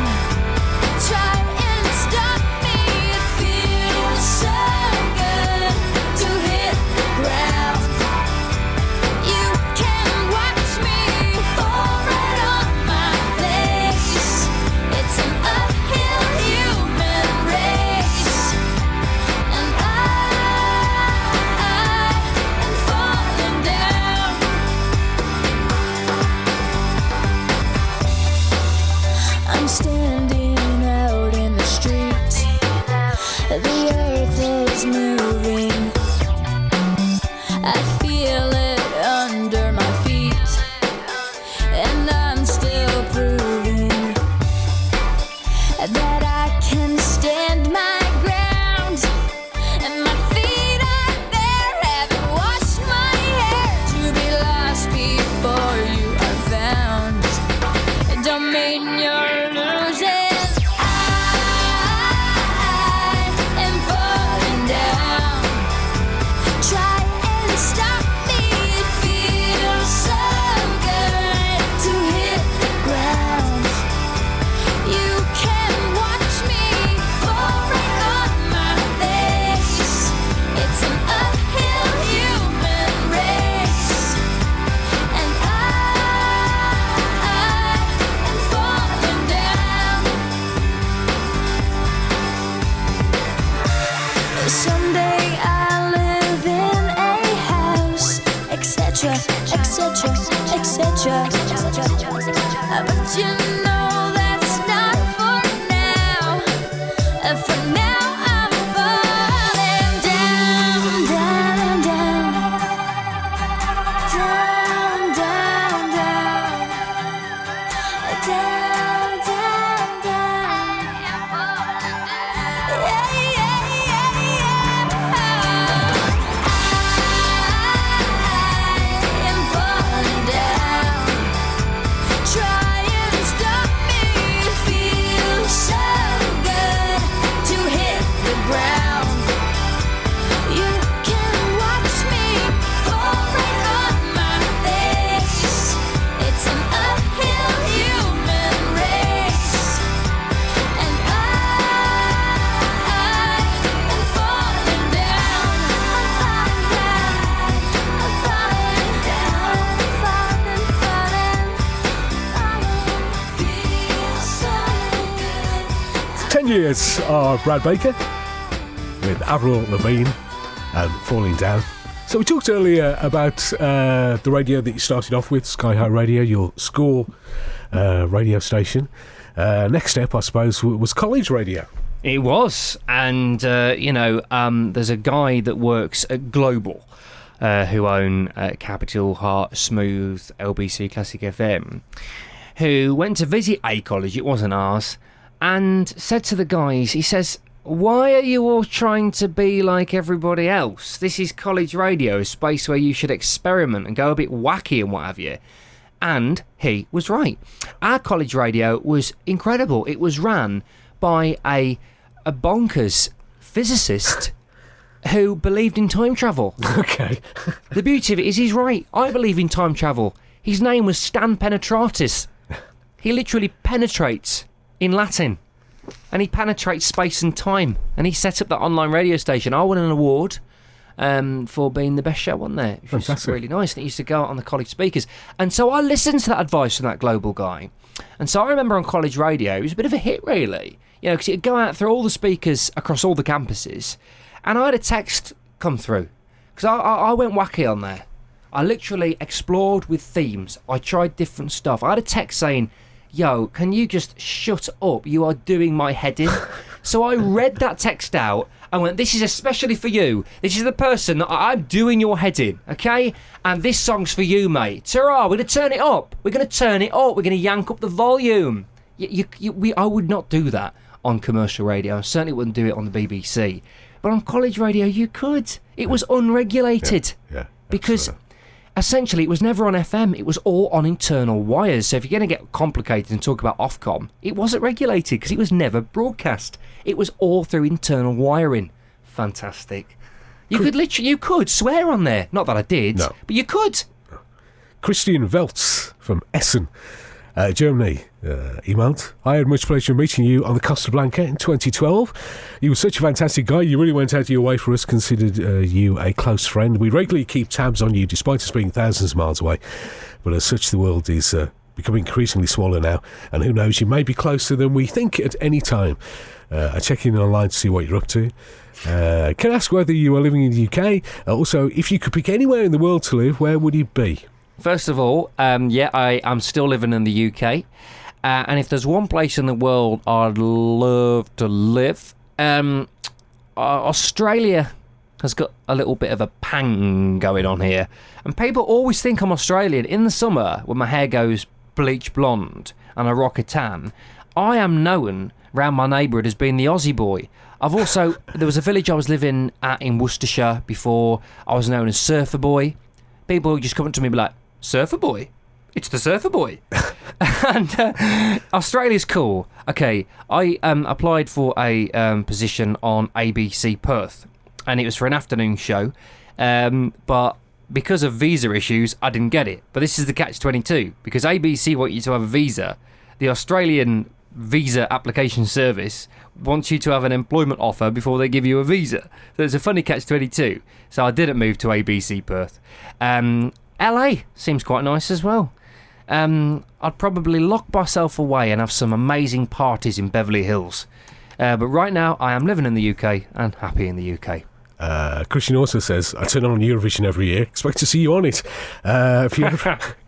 S12: Try and stop me. It feels so good to hit the ground. You can watch me fall right on my face. It's an uphill human race, and I am falling down. I'm standing out in the street. The earth is moving. I feel it under my feet, and I'm still proving that I can stand my ground. And my feet are there, haven't washed my hair to be lost before you are found. It don't mean you're losing. I am falling down. Try and stop me. It feels so good to hit the ground. You can watch me fall right on my face. It's an uphill human race, and I am falling down. Someday I'll live in a house, etc., etc., etc. But you know that's not for now. For now I'm falling down, down, down, down, down, down, down, down, yeah, yeah, yeah, yeah. I am falling down. Try and stop me. It feels so good to hit the ground. You can watch me fall right on my face. It's an uphill human race, and I am falling down. I'm falling down. I'm falling, feels so good.
S4: 10 years of Brad Baker with Avril Lavigne and Falling Down. So we talked earlier about the radio that you started off with, Sky High Radio, your school radio station. Next step, I suppose, was college radio.
S5: It was, and there's a guy that works at Global, who own Capital, Heart, Smooth, LBC Classic FM, who went to visit a college, it wasn't ours, and said to the guys, he says, "Why are you all trying to be like everybody else? This is college radio, a space where you should experiment and go a bit wacky and what have you." And he was right. Our college radio was incredible. It was ran by a bonkers physicist who believed in time travel.
S4: Okay.
S5: The beauty of it is he's right. I believe in time travel. His name was Stan Penetratis. He literally penetrates in Latin. and he penetrates space and time, and he set up that online radio station. I won an award for being the best show on there, which was really nice. And it used to go out on the college speakers, and so I listened to that advice from that global guy. And so I remember on college radio, it was a bit of a hit, really, you know, because it'd go out through all the speakers across all the campuses, and I had a text come through because I went wacky on there. I literally explored with themes. I tried different stuff. I had a text saying, "Yo, can you just shut up? You are doing my head in." So I read that text out and went, "This is especially for you. This is the person that I'm doing your head in, okay? And this song's for you, mate. Ta-ra, we're going to turn it up. We're going to turn it up. We're going to yank up the volume." I would not do that on commercial radio. I certainly wouldn't do it on the BBC. But on college radio, you could. It was unregulated.
S4: Yeah,
S5: because essentially it was never on FM. It was all on internal wires. So if you're going to get complicated and talk about Ofcom, it wasn't regulated because it was never broadcast. It was all through internal wiring. Fantastic. You could swear on there. Not that I did, but you could.
S4: Christian Weltz from Essen, Germany, emailed, "I had much pleasure meeting you on the Costa Blanca in 2012. You were such a fantastic guy. You really went out of your way for us, considered you a close friend. We regularly keep tabs on you despite us being thousands of miles away. But as such, the world is becoming increasingly smaller now. And who knows, you may be closer than we think at any time. I check in online to see what you're up to. Can I ask whether you are living in the UK? Also, if you could pick anywhere in the world to live, where would you be?"
S5: First of all, I am still living in the UK. And if there's one place in the world I'd love to live, Australia has got a little bit of a pang going on here. And people always think I'm Australian. In the summer, when my hair goes bleach blonde and I rock a tan, I am known round my neighbourhood as being the Aussie boy. There was a village I was living at in Worcestershire before. I was known as Surfer Boy. People would just come up to me and be like, "Surfer Boy? It's the Surfer Boy." And Australia's cool. Okay, I applied for a position on ABC Perth, and it was for an afternoon show, but because of visa issues, I didn't get it. But this is the catch-22, because ABC want you to have a visa. The Australian visa application service wants you to have an employment offer before they give you a visa. So it's a funny catch-22. So I didn't move to ABC Perth. LA seems quite nice as well. I'd probably lock myself away and have some amazing parties in Beverly Hills. But right now, I am living in the UK and happy in the UK.
S4: Christian also says, "I turn on Eurovision every year. Expect to see you on it. If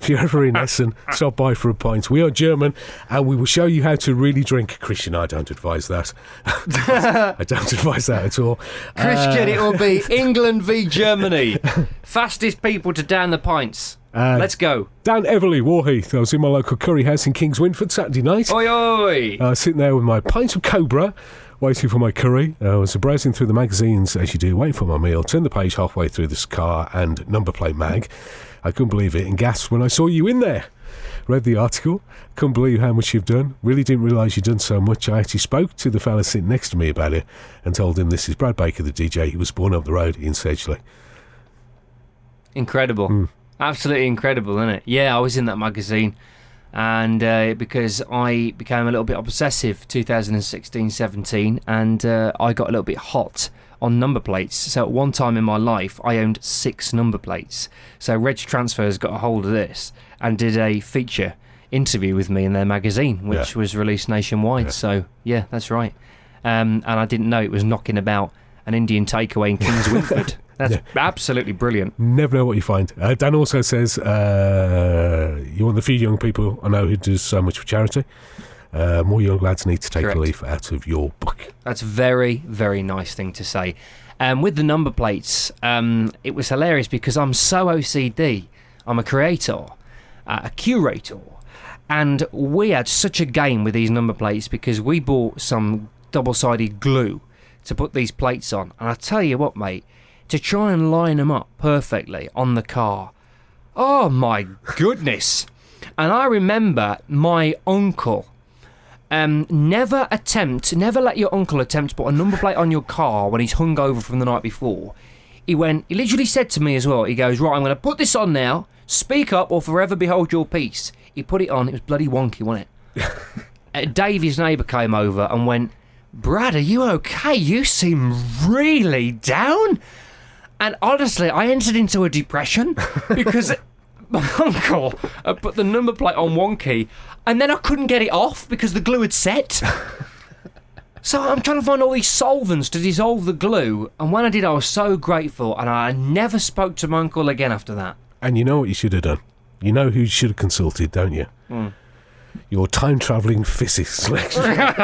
S4: you're ever in Essen, stop by for a pint. We are German, and we will show you how to really drink." Christian, I don't advise that. I don't advise that at all.
S5: Christian, it will be England v Germany. Fastest people to down the pints. Let's go.
S4: Dan Everly, Warheath. I was in my local curry house in Kings Winford Saturday night.
S5: Oi, oi.
S4: Sitting there with my pint of Cobra, waiting for my curry. I was browsing through the magazines, as you do, waiting for my meal. Turned the page halfway through this car and number plate mag. I couldn't believe it and gasped when I saw you in there. Read the article. Couldn't believe how much you've done. Really didn't realise you'd done so much. I actually spoke to the fella sitting next to me about it and told him this is Brad Baker, the DJ. He was born up the road in Sedgley.
S5: Incredible. Absolutely incredible, isn't it? Yeah, I was in that magazine. And because I became a little bit obsessive 2016-17, and I got a little bit hot on number plates. So at one time in my life, I owned 6 number plates. So Reg Transfers got a hold of this and did a feature interview with me in their magazine, which was released nationwide. Yeah. So, yeah, that's right. And I didn't know it was knocking about an Indian takeaway in Kings Winford. That's absolutely brilliant.
S4: Never know what you find. Dan also says, you're one of the few young people I know who does so much for charity. More young lads need to take a leaf out of your book.
S5: That's a very, very nice thing to say. With the number plates, it was hilarious because I'm so OCD. I'm a creator, a curator, and we had such a game with these number plates because we bought some double-sided glue to put these plates on. And I tell you what, mate, to try and line them up perfectly on the car, oh my goodness. And I remember my uncle, never let your uncle attempt to put a number plate on your car when he's hungover from the night before. He literally said to me as well, he goes, "Right, I'm going to put this on now, speak up or forever behold your peace." He put it on, it was bloody wonky, wasn't it? Davey's neighbour came over and went, "Brad, are you okay? You seem really down." And honestly, I entered into a depression because my uncle put the number plate on one key and then I couldn't get it off because the glue had set. So I'm trying to find all these solvents to dissolve the glue, and when I did, I was so grateful, and I never spoke to my uncle again after that.
S4: And you know what you should have done? You know who you should have consulted, don't you? Your time-travelling physics lecturer.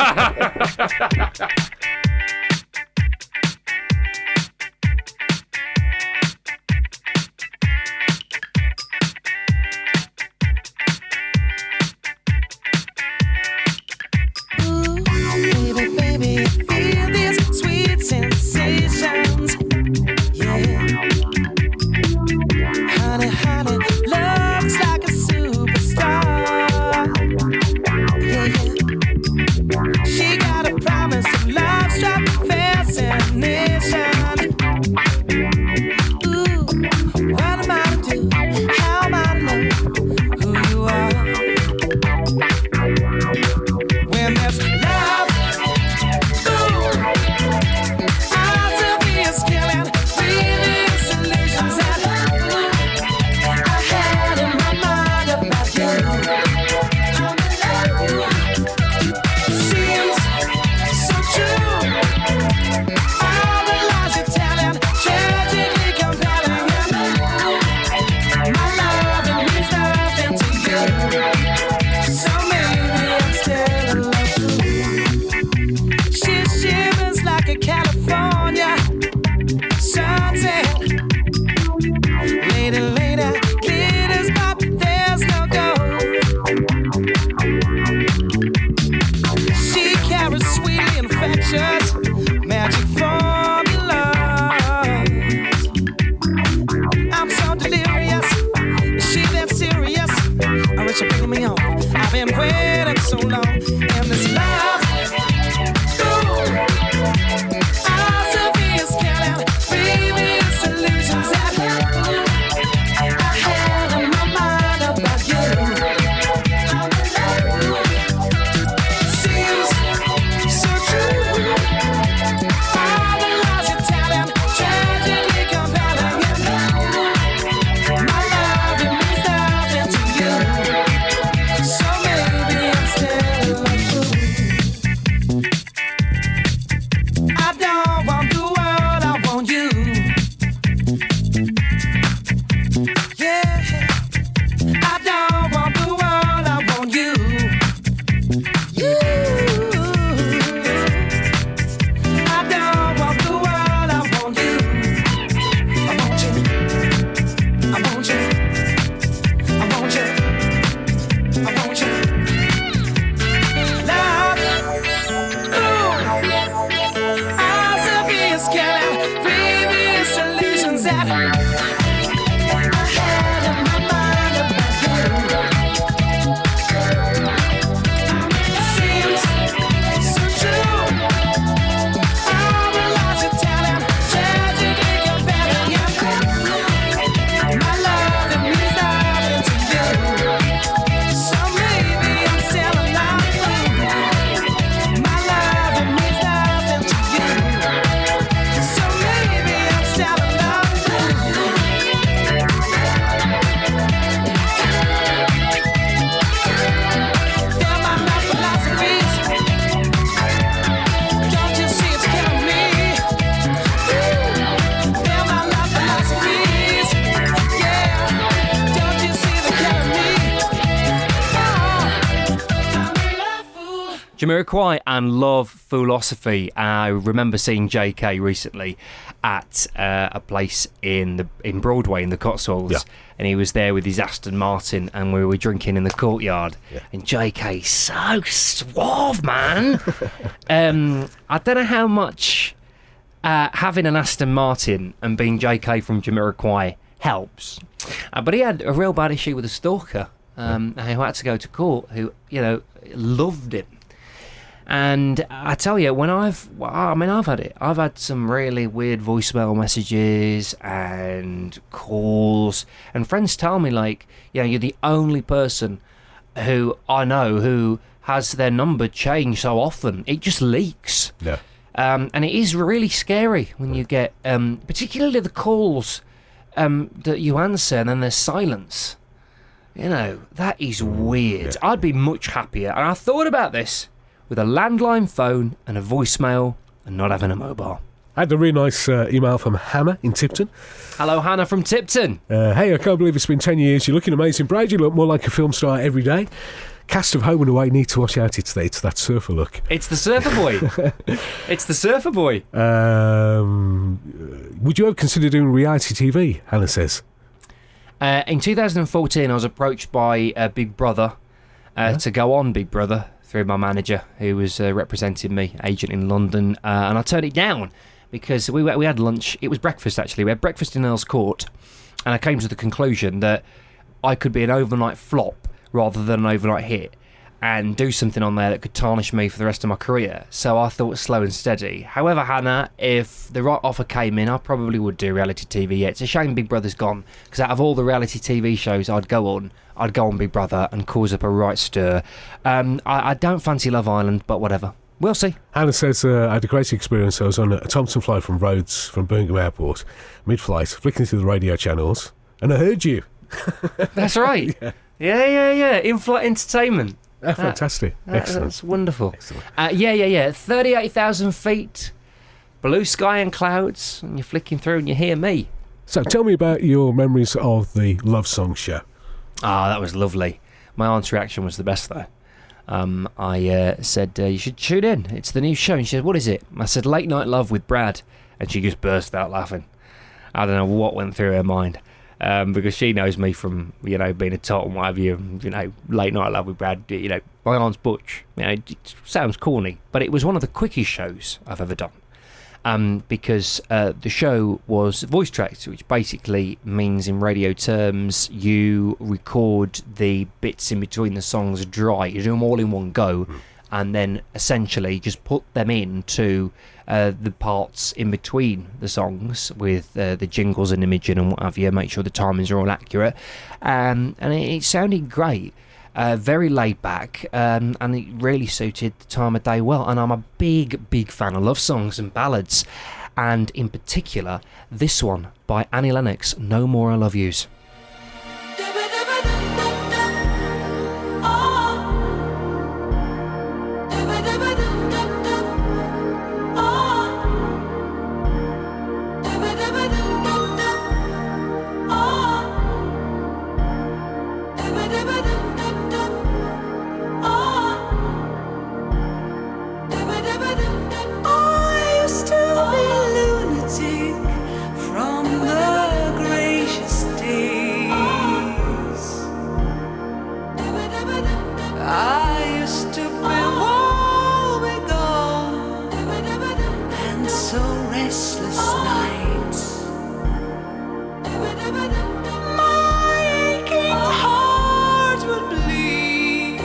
S5: Jamiroquai and Love Philosophy. I remember seeing JK recently at a place in Broadway in the Cotswolds, and he was there with his Aston Martin, and we were drinking in the courtyard. And JK's so suave, man. I don't know how much having an Aston Martin and being JK from Jamiroquai helps, but he had a real bad issue with a stalker who had to go to court, who loved him. And I tell you, I've had it. I've had some really weird voicemail messages and calls, and friends tell me, like, you're the only person who I know who has their number changed so often. It just leaks.
S4: Yeah.
S5: And it is really scary when you get, particularly the calls that you answer and then there's silence. You know, that is weird.
S4: Yeah.
S5: I'd be much happier. And I thought about this with a landline phone and a voicemail and not having a mobile.
S4: I had a really nice email from Hannah in Tipton.
S5: Hello, Hannah from Tipton.
S4: Hey, I can't believe it's been 10 years. You're looking amazing, Brad. You look more like a film star every day. Cast of Home and Away need to watch out. It's that surfer look.
S5: It's the surfer boy. It's the surfer boy.
S4: Would you ever consider doing reality TV? Hannah says.
S5: In 2014, I was approached by Big Brother to go on Big Brother through my manager, who was representing me, agent in London, and I turned it down because we had lunch. It was breakfast, actually. We had breakfast in Earl's Court, and I came to the conclusion that I could be an overnight flop rather than an overnight hit and do something on there that could tarnish me for the rest of my career. So I thought slow and steady. However, Hannah, if the right offer came in, I probably would do reality TV. Yeah, it's a shame Big Brother's gone, because out of all the reality TV shows I'd go on Big Brother and cause up a right stir. I don't fancy Love Island, but whatever. We'll see.
S4: Hannah says, I had a great experience. I was on a Thompson flight from Rhodes, from Birmingham Airport, mid-flight, flicking through the radio channels, and I heard you.
S5: That's right. Yeah. In-flight entertainment.
S4: Fantastic. Excellent.
S5: That's wonderful.
S4: Excellent.
S5: 38,000 feet, blue sky and clouds, and you're flicking through and you hear me.
S4: So tell me about your memories of the Love Song show.
S5: That was lovely. My aunt's reaction was the best, though. I said, you should tune in. It's the new show. And she said, what is it? I said, Late Night Love with Brad. And she just burst out laughing. I don't know what went through her mind. Because she knows me from, being a tot and what have you, Late Night Love with Brad, my aunt's Butch. It sounds corny, but it was one of the quickest shows I've ever done. Because the show was voice tracked, which basically means in radio terms you record the bits in between the songs dry. You do them all in one go, and then essentially just put them into the parts in between the songs with the jingles and imaging and what have you, make sure the timings are all accurate. And it sounded great. Very laid back, and it really suited the time of day well. And I'm a big fan of love songs and ballads, and in particular this one by Annie Lennox, No More I Love Yous.
S6: I used to be lunatic from the gracious days. I used to be woebegone and so restless nights. My aching heart would bleed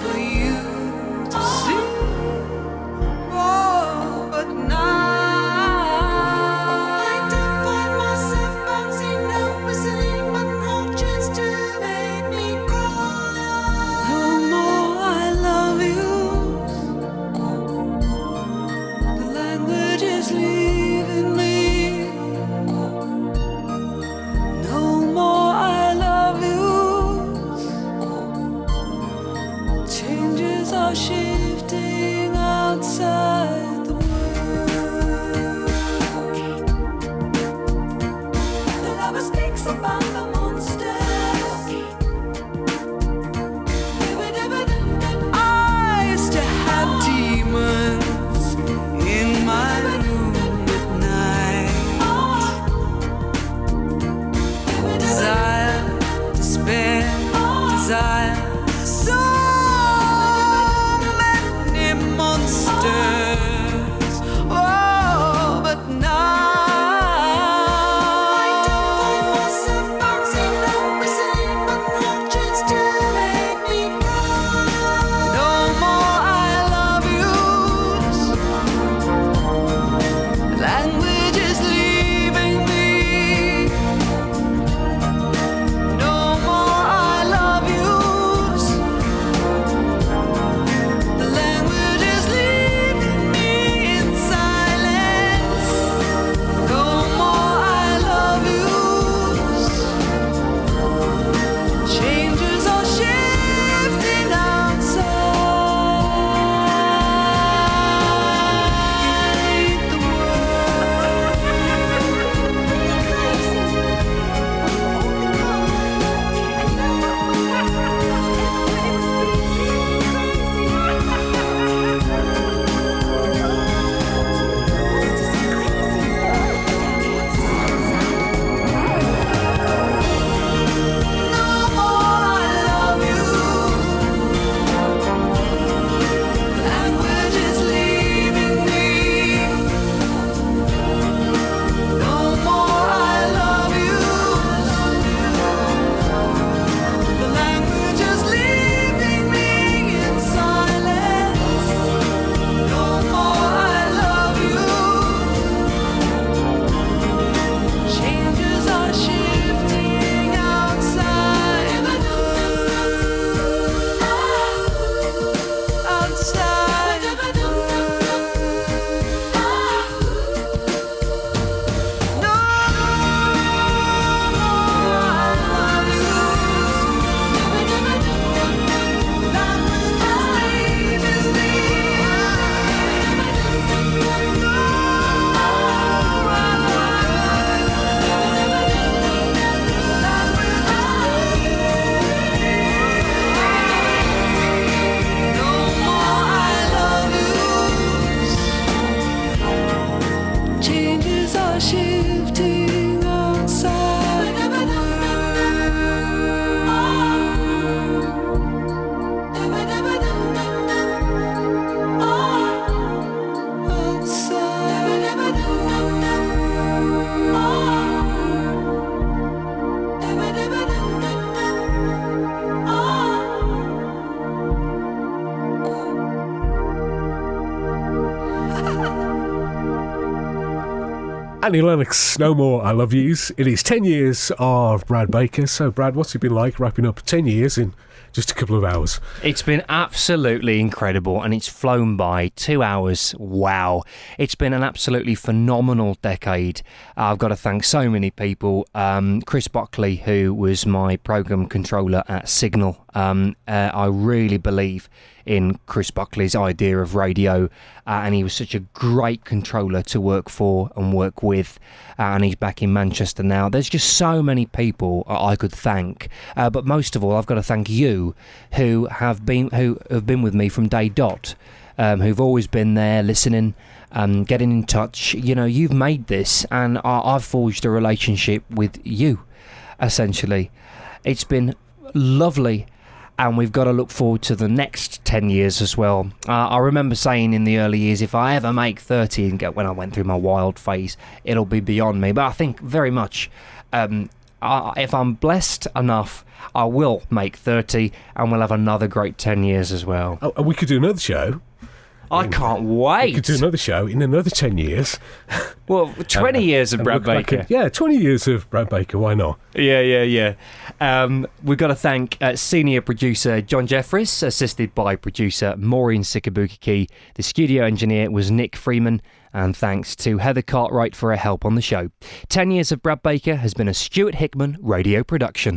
S6: for you to see. Oh, but now I don't find myself bouncing, no whistling, but no chance to make me cry. No more I love you. The language is leaving me. No more I love you. Changes are shifting outside the world. The lover speaks about the monsters. I used to have demons in my room at night. Desire, despair, desire. So many monsters. Oh, but now I don't find myself
S4: Annie Lennox, No More I Love Yous. It is 10 years of Brad Baker. So, Brad, what's it been like wrapping up 10 years in just a couple of hours?
S5: It's been absolutely incredible, and it's flown by. 2 hours, wow. It's been an absolutely phenomenal decade. I've got to thank so many people. Chris Buckley, who was my programme controller at Signal. I really believe in Chris Buckley's idea of radio, and he was such a great controller to work for and work with, and he's back in Manchester now. There's just so many people I could thank, but most of all I've got to thank you who have been with me from day dot, who've always been there listening, getting in touch. You know, you've made this, and I've forged a relationship with you, essentially. It's been lovely, and we've got to look forward to the next 10 years as well. I remember saying in the early years, if I ever make 30, and when I went through my wild phase, it'll be beyond me. But I think very much, if I'm blessed enough, I will make 30, and we'll have another great 10 years as well.
S4: Oh, and we could do another show.
S5: I can't wait.
S4: We could do another show in another 10 years.
S5: Well, 20 years of Brad Baker.
S4: 20 years of Brad Baker, why not?
S5: Yeah. We've got to thank senior producer John Jeffries, assisted by producer Maureen Sikabuki. The studio engineer was Nick Freeman, and thanks to Heather Cartwright for her help on the show. 10 years of Brad Baker has been a Stuart Hickman radio production.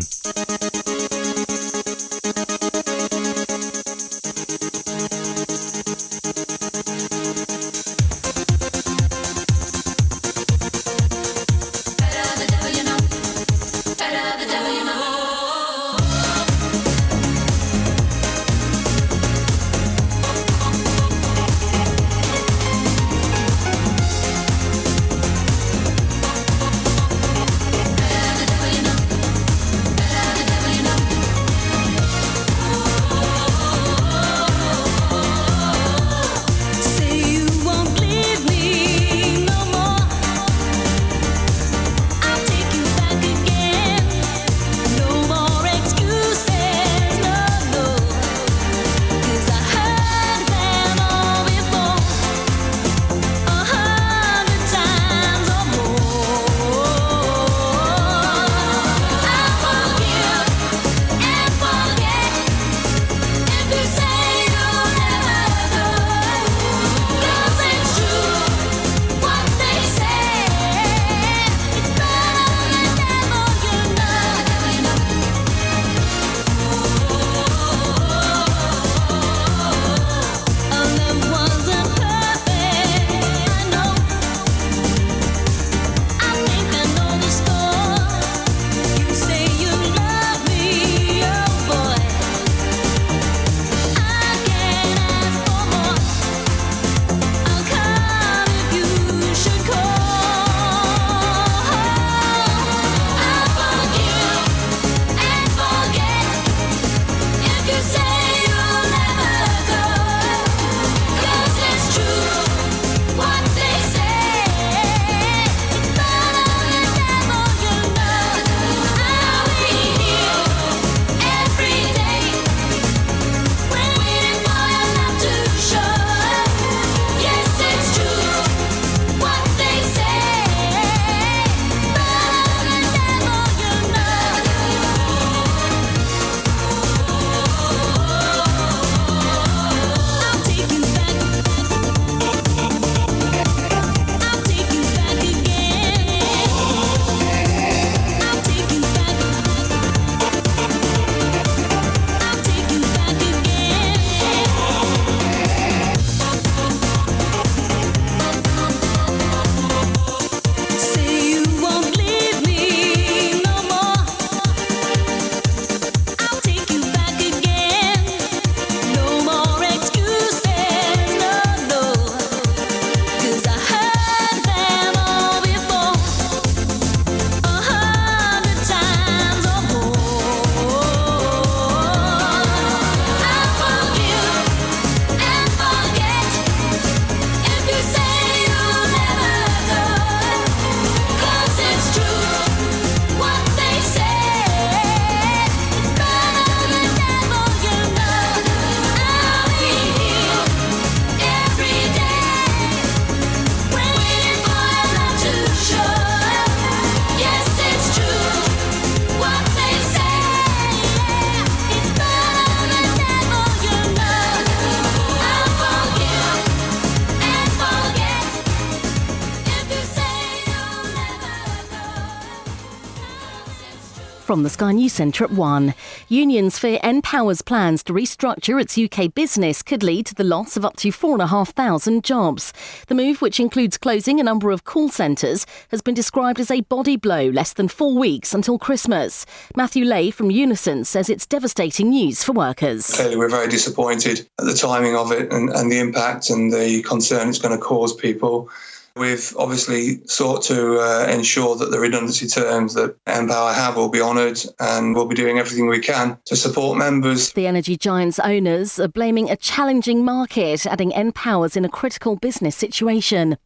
S1: From the Sky News Centre at 1. Unions fear nPower's plans to restructure its UK business could lead to the loss of up to 4,500 jobs. The move, which includes closing a number of call centres, has been described as a body blow less than 4 weeks until Christmas. Matthew Lay from Unison says it's devastating news for workers.
S13: Clearly, we're very disappointed at the timing of it and the impact and the concern it's going to cause people. We've obviously sought to ensure that the redundancy terms that nPower have will be honoured, and we'll be doing everything we can to support members.
S1: The energy giant's owners are blaming a challenging market, adding nPower's in a critical business situation.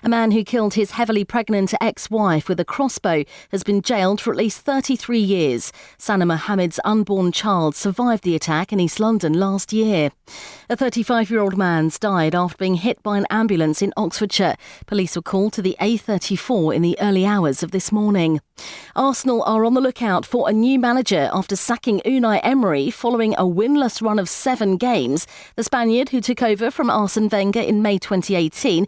S1: A man who killed his heavily pregnant ex-wife with a crossbow has been jailed for at least 33 years. Sana Mohammed's unborn child survived the attack in East London last year. A 35-year-old man's died after being hit by an ambulance in Oxfordshire. Police were called to the A34 in the early hours of this morning. Arsenal are on the lookout for a new manager after sacking Unai Emery following a winless run of 7 games. The Spaniard, who took over from Arsene Wenger in May 2018,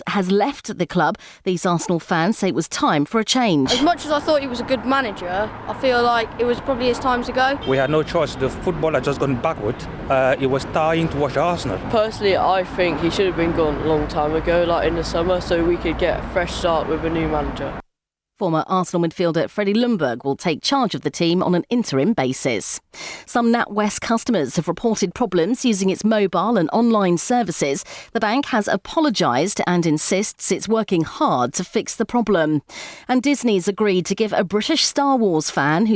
S1: has left the club. These Arsenal fans say it was time for a change.
S14: As much as I thought he was a good manager, I feel like it was probably his time to go.
S15: We had no choice. The football had just gone backward. It was tiring to watch Arsenal.
S16: Personally, I think he should have been gone a long time ago, like in the summer, so we could get a fresh start with a new manager.
S1: Former Arsenal midfielder Freddie Ljungberg will take charge of the team on an interim basis. Some NatWest customers have reported problems using its mobile and online services. The bank has apologised and insists it's working hard to fix the problem. And Disney's agreed to give a British Star Wars fan who's